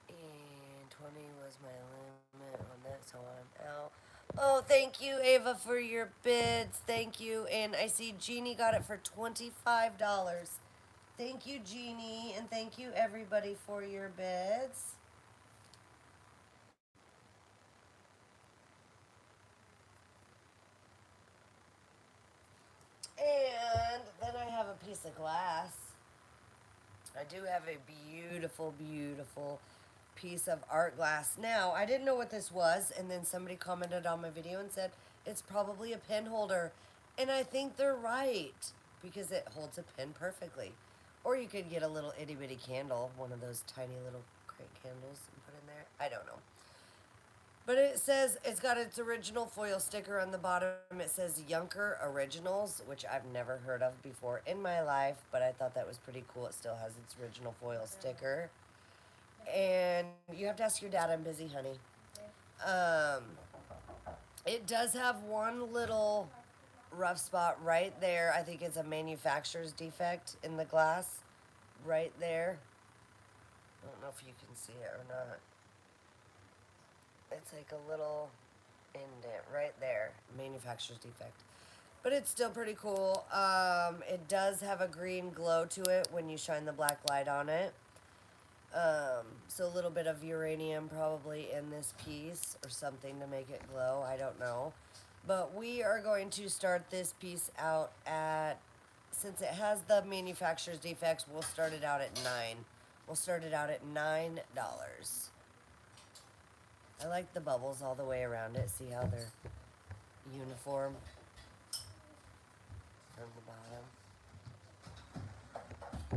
And 20 was my limit on that, so I'm out. Oh, thank you, Ava, for your bids. Thank you. And I see Jeannie got it for $25. Thank you, Jeannie, and thank you, everybody, for your bids. And then I have a piece of glass. I do have a beautiful, beautiful piece of art glass. Now, I didn't know what this was, and then somebody commented on my video and said, it's probably a pen holder. And I think they're right, because it holds a pen perfectly. Or you could get a little itty bitty candle, one of those tiny little crank candles, and put in there. I don't know. But it says, it's got its original foil sticker on the bottom. It says Junker Originals, which I've never heard of before in my life, but I thought that was pretty cool. It still has its original foil sticker. And you have to ask your dad. I'm busy, honey. It does have one little rough spot right there. I think it's a manufacturer's defect in the glass right there. I don't know if you can see it or not. It's like a little indent right there, manufacturer's defect. But it's still pretty cool. It does have a green glow to it when you shine the black light on it. So a little bit of uranium probably in this piece or something to make it glow. I don't know. But we are going to start this piece out at, since it has the manufacturer's defects, we'll start it out at $9. We'll start it out at $9. I like the bubbles all the way around it. See how they're uniform from the bottom.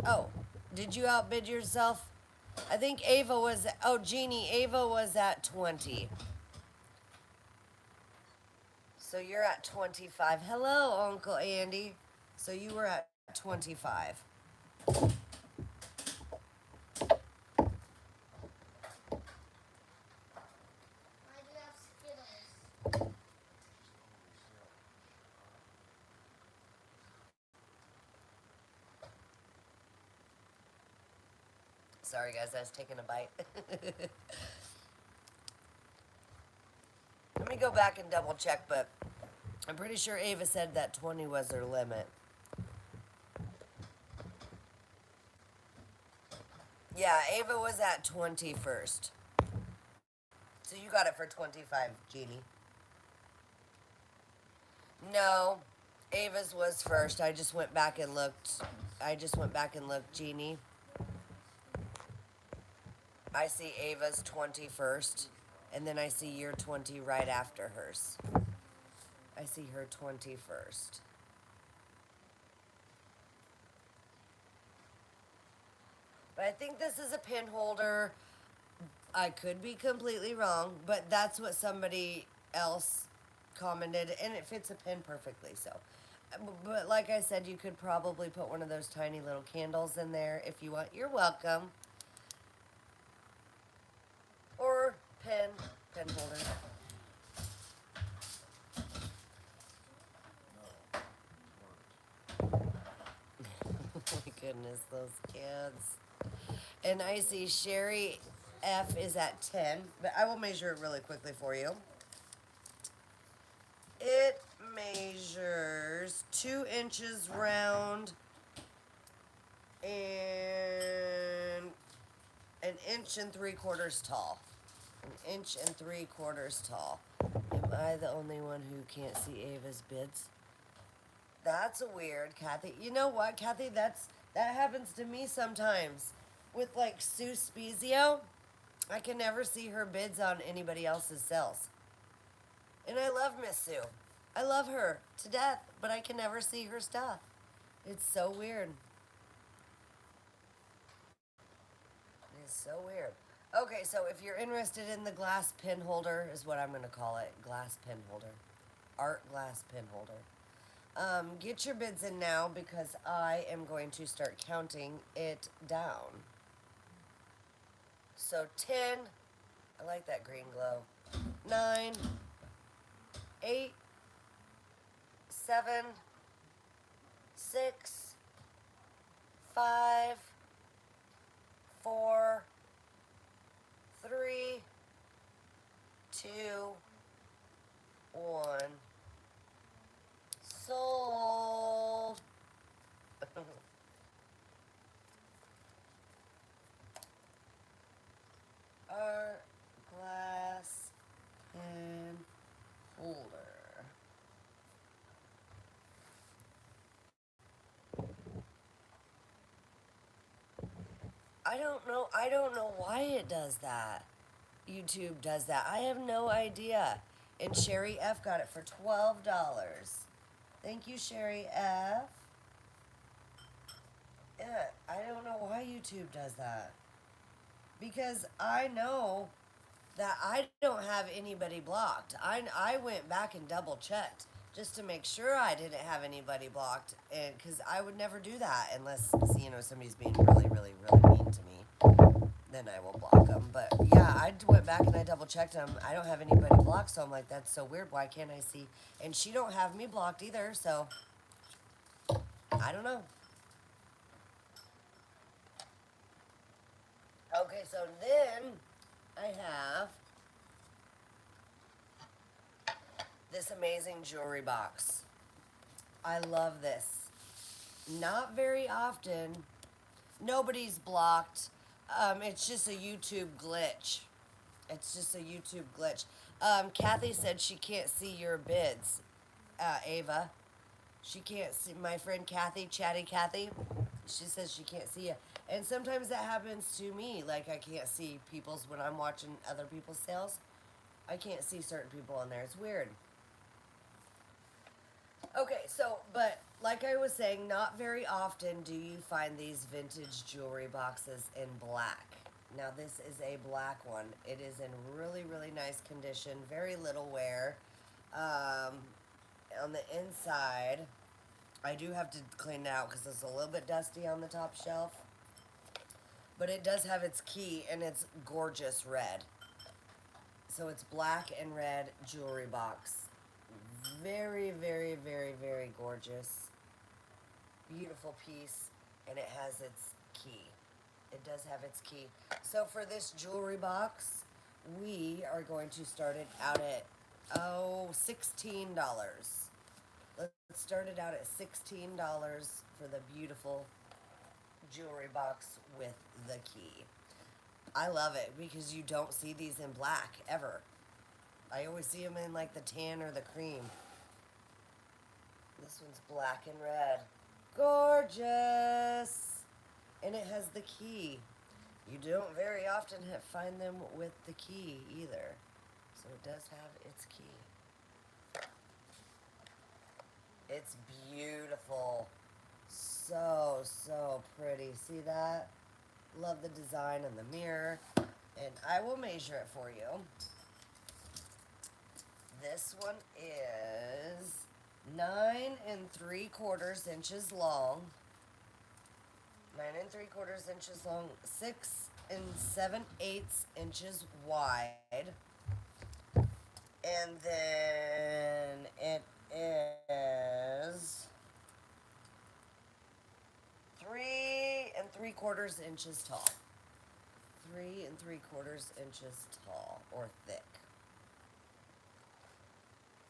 Oh, did you outbid yourself? I think Ava was, oh, Jeannie, Ava was at 20. So you're at 25. Hello, Uncle Andy. So you were at 25. I do have Skittles. Sorry, guys, I was taking a bite. Let me go back and double check, but I'm pretty sure Ava said that 20 was her limit. Yeah, Ava was at 20 first. So you got it for 25, Jeannie. No, Ava's was first. I just went back and looked. Jeannie. I see Ava's 20 first, and then I see your 20 right after hers. I see her 20 first. But I think this is a pin holder. I could be completely wrong, but that's what somebody else commented, and it fits a pin perfectly. So, but like I said, you could probably put one of those tiny little candles in there if you want. You're welcome. Or pin holder. Oh my goodness, those kids. And I see Sherry F is at 10, but I will measure it really quickly for you. It measures 2 inches round and an inch and 3/4 tall. An inch and 3/4 tall. Am I the only one who can't see Ava's bids? That's weird, Kathy. You know what, Kathy? That happens to me sometimes. With like Sue Spezio, I can never see her bids on anybody else's sales. And I love Miss Sue. I love her to death, but I can never see her stuff. It's so weird. It's so weird. Okay, so if you're interested in the glass pin holder, is what I'm going to call it. Glass pin holder. Art glass pin holder. Get your bids in now because I am going to start counting it down. So 10, I like that green glow. 9, 8, 7, 6, 5, 4, 3, 2, 1. Sold. Art glass pen holder. I don't know why it does that. YouTube does that. I have no idea. And Sherry F got it for $12. Thank you, Sherry F. Yeah, I don't know why YouTube does that. Because I know that I don't have anybody blocked. I went back and double checked just to make sure I didn't have anybody blocked, and because I would never do that unless somebody's being really, really, really mean to me. Then I will block them. But yeah, I went back and I double checked them. I don't have anybody blocked, so I'm like, that's so weird. Why can't I see? And she don't have me blocked either, so I don't know. Okay, so then I have this amazing jewelry box. I love this. Not very often. Nobody's blocked. It's just a YouTube glitch. It's just a YouTube glitch. Kathy said she can't see your bids, Ava. She can't see my friend Kathy, Chatty Kathy. She says she can't see it. And sometimes that happens to me. Like I can't see people's when I'm watching other people's sales. I can't see certain people on there. It's weird. Okay, so, but like I was saying, not very often do you find these vintage jewelry boxes in black. Now, this is a black one. It is in really, really nice condition, very little wear. On the inside, I do have to clean it out because it's a little bit dusty on the top shelf. But it does have its key, and it's gorgeous red. So it's black and red jewelry box. Very, very, very, very gorgeous. Beautiful piece, and it has its key. It does have its key. So for this jewelry box, we are going to start it out at, $16. Let's start it out at $16 for the beautiful jewelry box with the key. I love it because you don't see these in black ever. I always see them in like the tan or the cream. This one's black and red. Gorgeous! And it has the key. You don't very often find them with the key either. So it does have its key. It's beautiful. So, so pretty. See that? Love the design on the mirror. And I will measure it for you. This one is 9 3/4 inches long. 9 3/4 inches long. 6 7/8 inches wide. And then it is 3 3/4 inches tall. 3 3/4 inches tall or thick.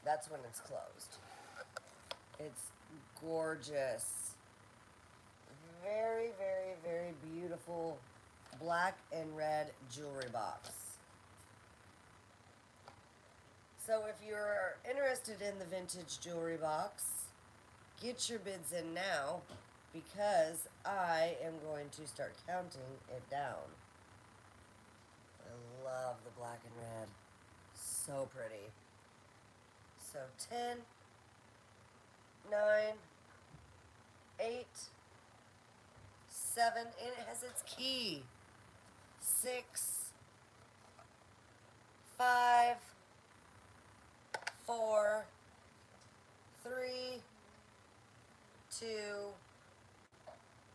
That's when it's closed. It's gorgeous. Very, very, very beautiful black and red jewelry box. So if you're interested in the vintage jewelry box, get your bids in now because I am going to start counting it down. I love the black and red. So pretty. So 10, 9, 8, 7, and it has its key. 6, 5, 4, 3, 2,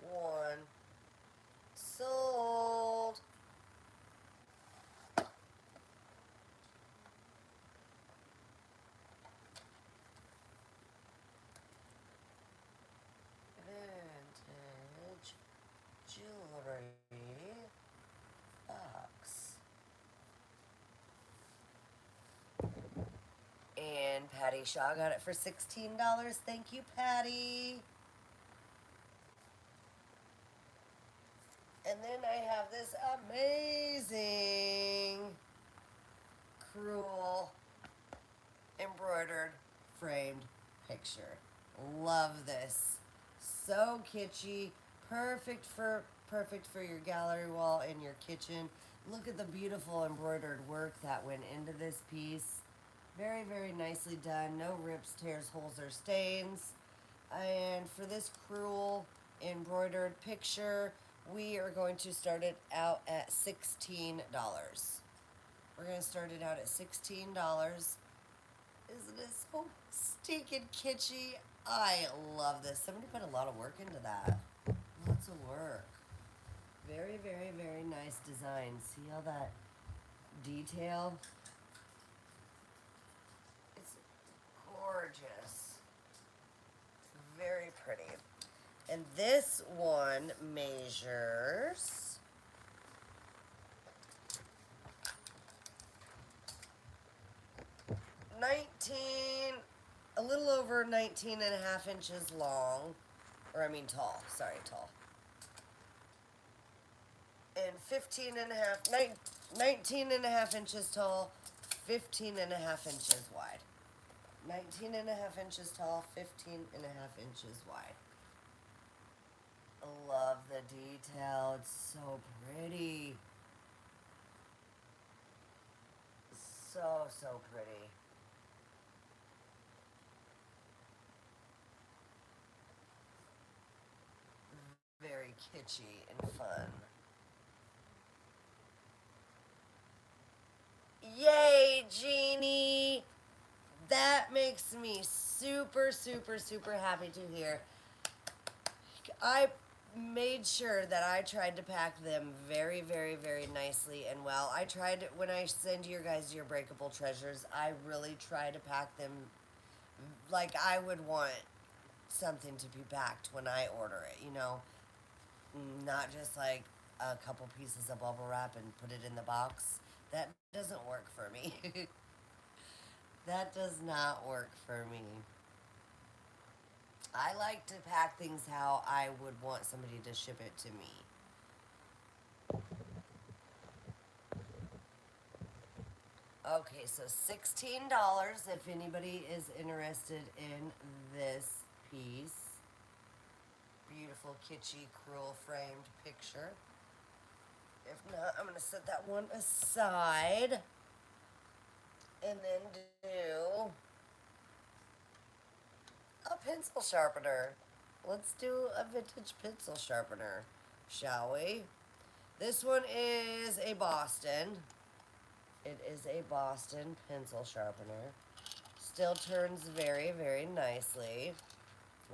1. Sold. Vintage jewelry box. And Patty Shaw got it for $16. Thank you, Patty. And then I have this amazing, cruel, embroidered, framed picture. Love this. So kitschy. Perfect for your gallery wall in your kitchen. Look at the beautiful embroidered work that went into this piece. Very, very nicely done. No rips, tears, holes, or stains. And for this cruel embroidered picture, we are going to start it out at $16. We're going to start it out at $16. Isn't it so stinking kitschy? I love this. Somebody put a lot of work into that. Lots of work. Very, very, very nice design. See all that detail? It's gorgeous. Very pretty. And this one measures 19, a little over 19.5 inches long, or I mean tall, sorry, tall. And 19.5 inches tall, 15.5 inches wide. 19.5 inches tall, 15.5 inches wide. I love the detail. It's so pretty. So, so pretty. Very kitschy and fun. Yay, Jeannie! That makes me super, super, super happy to hear. I made sure that I tried to pack them very, very, very nicely and well. I tried, when I send you guys your breakable treasures, I really try to pack them like I would want something to be packed when I order it, you know? Not just like a couple pieces of bubble wrap and put it in the box. That doesn't work for me. That does not work for me. I like to pack things how I would want somebody to ship it to me. Okay, so $16 if anybody is interested in this piece. Beautiful, kitschy, cruel framed picture. If not, I'm going to set that one aside and then do a pencil sharpener. Let's do a vintage pencil sharpener, shall we? This one is a Boston. It is a Boston pencil sharpener. Still turns very, very nicely.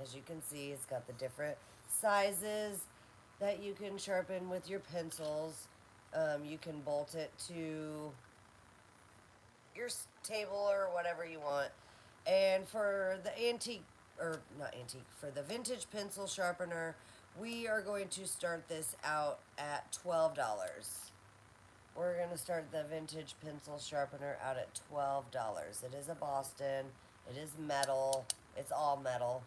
As you can see, it's got the different sizes that you can sharpen with your pencils. You can bolt it to your table or whatever you want. And for the antique, or not antique, for the vintage pencil sharpener, we are going to start this out at $12. We're going to start the vintage pencil sharpener out at $12. It is a Boston. It is metal. It's all metal.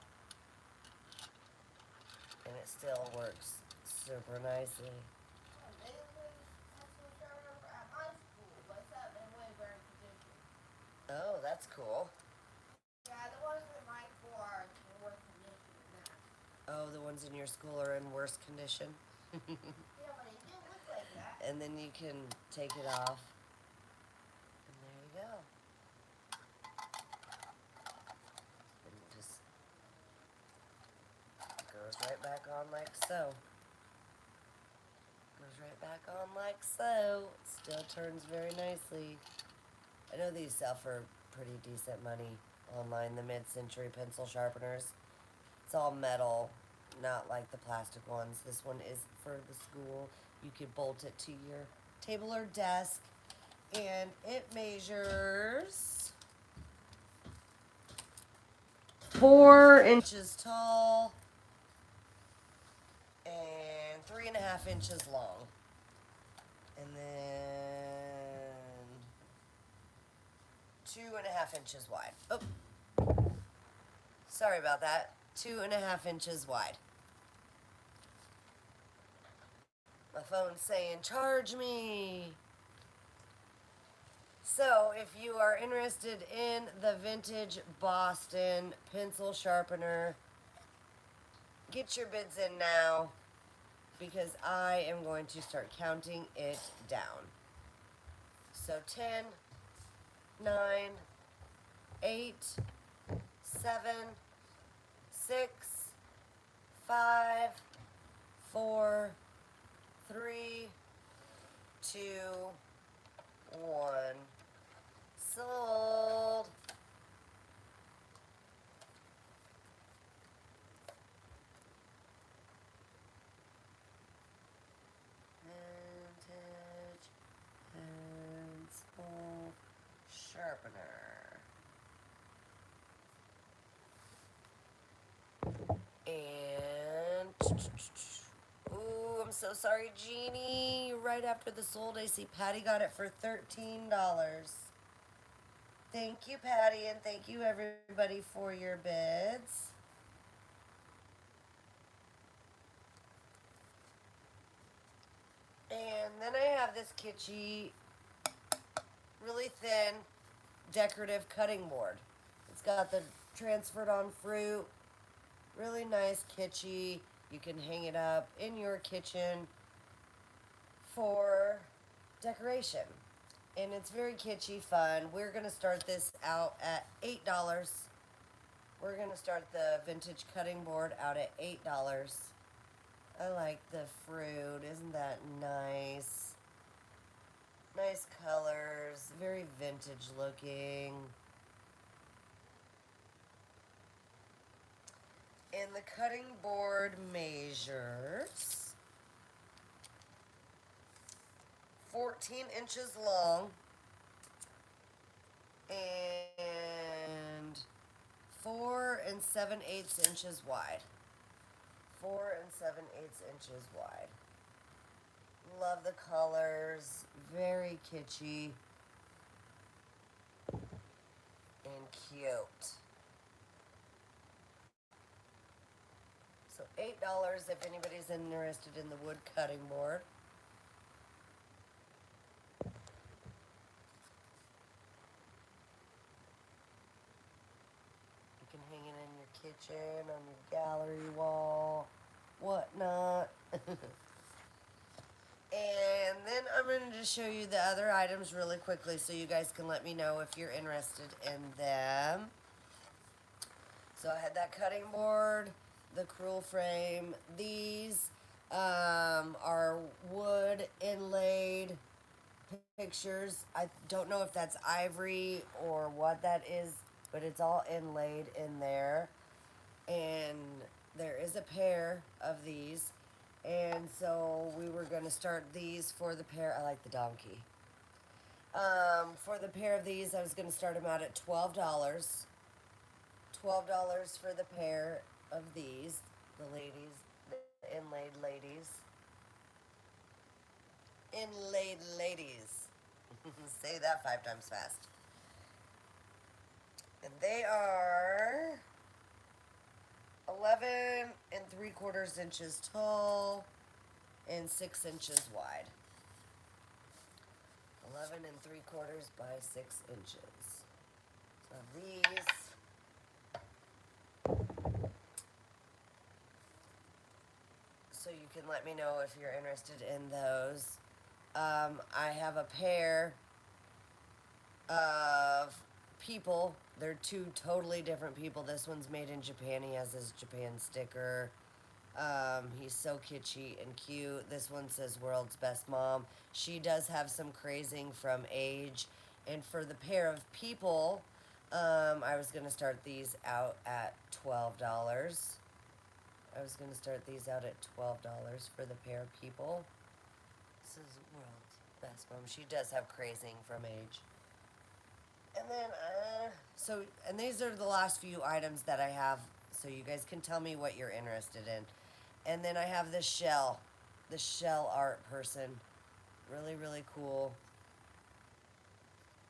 And it still works super nicely. Oh, that's cool. Yeah, the ones in my school are in worse condition than that. Oh, the ones in your school are in worse condition. Yeah, but it did look like that. And then you can take it off. And there you go. And it just goes right back on like so. Goes right back on like so. Still turns very nicely. I know these sell for pretty decent money online, the mid-century pencil sharpeners. It's all metal, not like the plastic ones. This one is for the school. You could bolt it to your table or desk. And it measures 4 inches tall and 3.5 inches long. And then 2.5 inches wide. Oh, sorry about that. 2.5 inches wide. My phone's saying, charge me. So, if you are interested in the vintage Boston pencil sharpener, get your bids in now because I am going to start counting it down. So 10, 9, 8, 7, 6, 5, 4, 3, 2, 1. Sold. Vintage pencil sharpener. And ooh, I'm so sorry, Jeannie. Right after the sold, I see Patty got it for $13. Thank you, Patty, and thank you everybody for your bids. And then I have this kitschy, really thin, decorative cutting board. It's got the transferred on fruit, really nice, kitschy. You can hang it up in your kitchen for decoration. And it's very kitschy fun. We're going to start this out at $8. We're going to start the vintage cutting board out at $8. I like the fruit. Isn't that nice? Nice colors. Very vintage looking. And the cutting board measures 14 inches long and 4 7/8 inches wide. 4 7/8 inches wide. Love the colors. Very kitschy and cute. So $8 if anybody's interested in the wood cutting board. You can hang it in your kitchen, on your gallery wall, whatnot. And then I'm going to just show you the other items really quickly so you guys can let me know if you're interested in them. So I had that cutting board, the crewel frame. These are wood inlaid pictures. I don't know if that's ivory or what that is, but it's all inlaid in there. And there is a pair of these. And so we were going to start these for the pair. I like the donkey. For the pair of these, I was going to start them out at $12. $12 for the pair of these. The ladies, the inlaid ladies. Inlaid ladies. Say that 5 times fast. And they are 11 3/4 inches tall and 6 inches wide. 11 3/4 by 6 inches. So these, so you can let me know if you're interested in those. I have a pair of people. They're two totally different people. This one's made in Japan. He has his Japan sticker. He's so kitschy and cute. This one says world's best mom. She does have some crazing from age. And for the pair of people, I was going to start these out at $12. I was going to start these out at $12 for the pair of people. This is world's best mom. She does have crazing from age. And then, and these are the last few items that I have, so you guys can tell me what you're interested in. And then I have this shell art person. Really, really cool.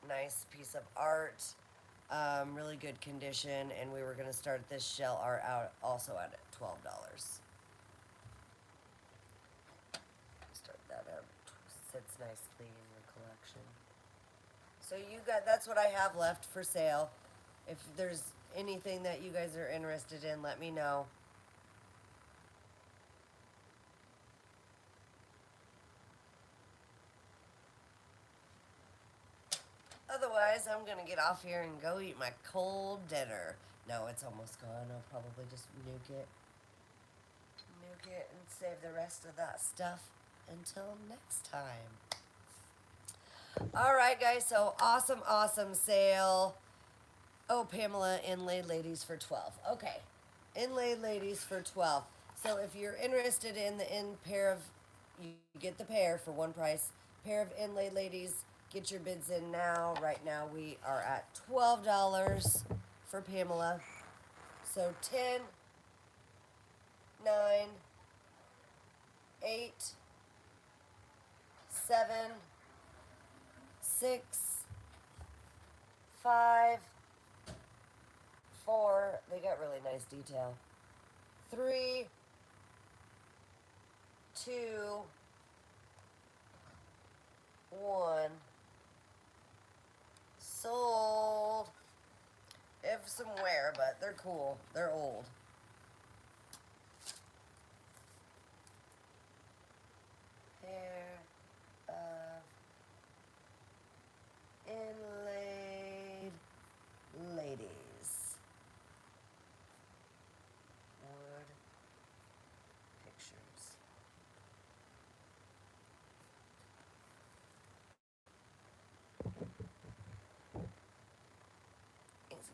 Nice piece of art. Really good condition, and we were going to start this shell art out also at $12. Start that out. Sits nicely in your collection. So that's what I have left for sale. If there's anything that you guys are interested in, let me know. Otherwise, I'm going to get off here and go eat my cold dinner. No, it's almost gone. I'll probably just nuke it. Nuke it and save the rest of that stuff until next time. Alright, guys, so awesome sale. Oh, Pamela, inlaid ladies for $12. Okay, inlaid ladies for $12. So if you're interested in the pair of, you get the pair for one price. Pair of inlaid ladies, get your bids in now. Right now we are at $12 for Pamela. So 10, 9, 8, 7, 6, 5, 4, they got really nice detail. 3, 2, 1. Sold. If some wear, but they're cool. They're old. Pair of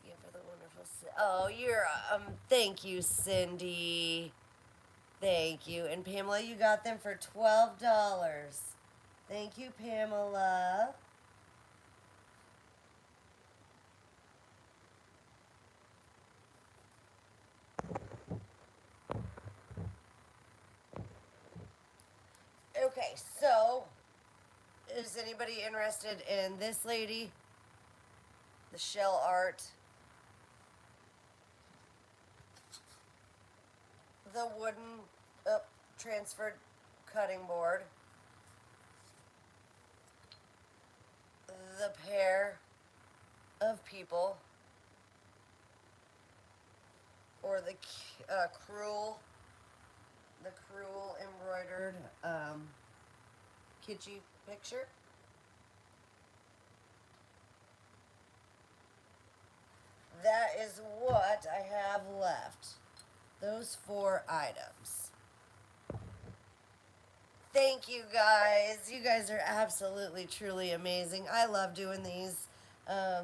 again for the wonderful. Oh, you're thank you, Cindy. Thank you. And Pamela, you got them for $12. Thank you, Pamela. Okay, so is anybody interested in this lady? The shell art, the wooden transferred cutting board, the pair of people, or the cruel embroidered kitschy picture. That is what I have left. Those 4 items. Thank you guys. You guys are absolutely, truly amazing. I love doing these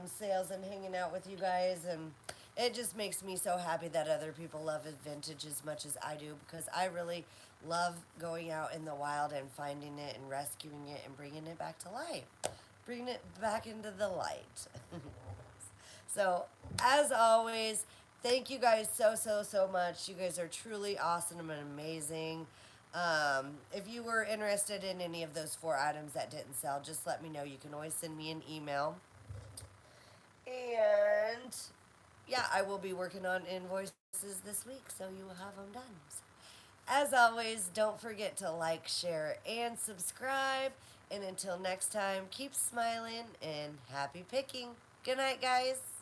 sales and hanging out with you guys, and it just makes me so happy that other people love vintage as much as I do, because I really love going out in the wild and finding it and rescuing it and bringing it back to life, bringing it back into the light. So, as always, thank you guys so much. You guys are truly awesome and amazing. If you were interested in any of those 4 items that didn't sell, just let me know. You can always send me an email. And yeah, I will be working on invoices this week, so you will have them done. So, as always, don't forget to like, share, and subscribe. And until next time, keep smiling and happy picking. Good night, guys.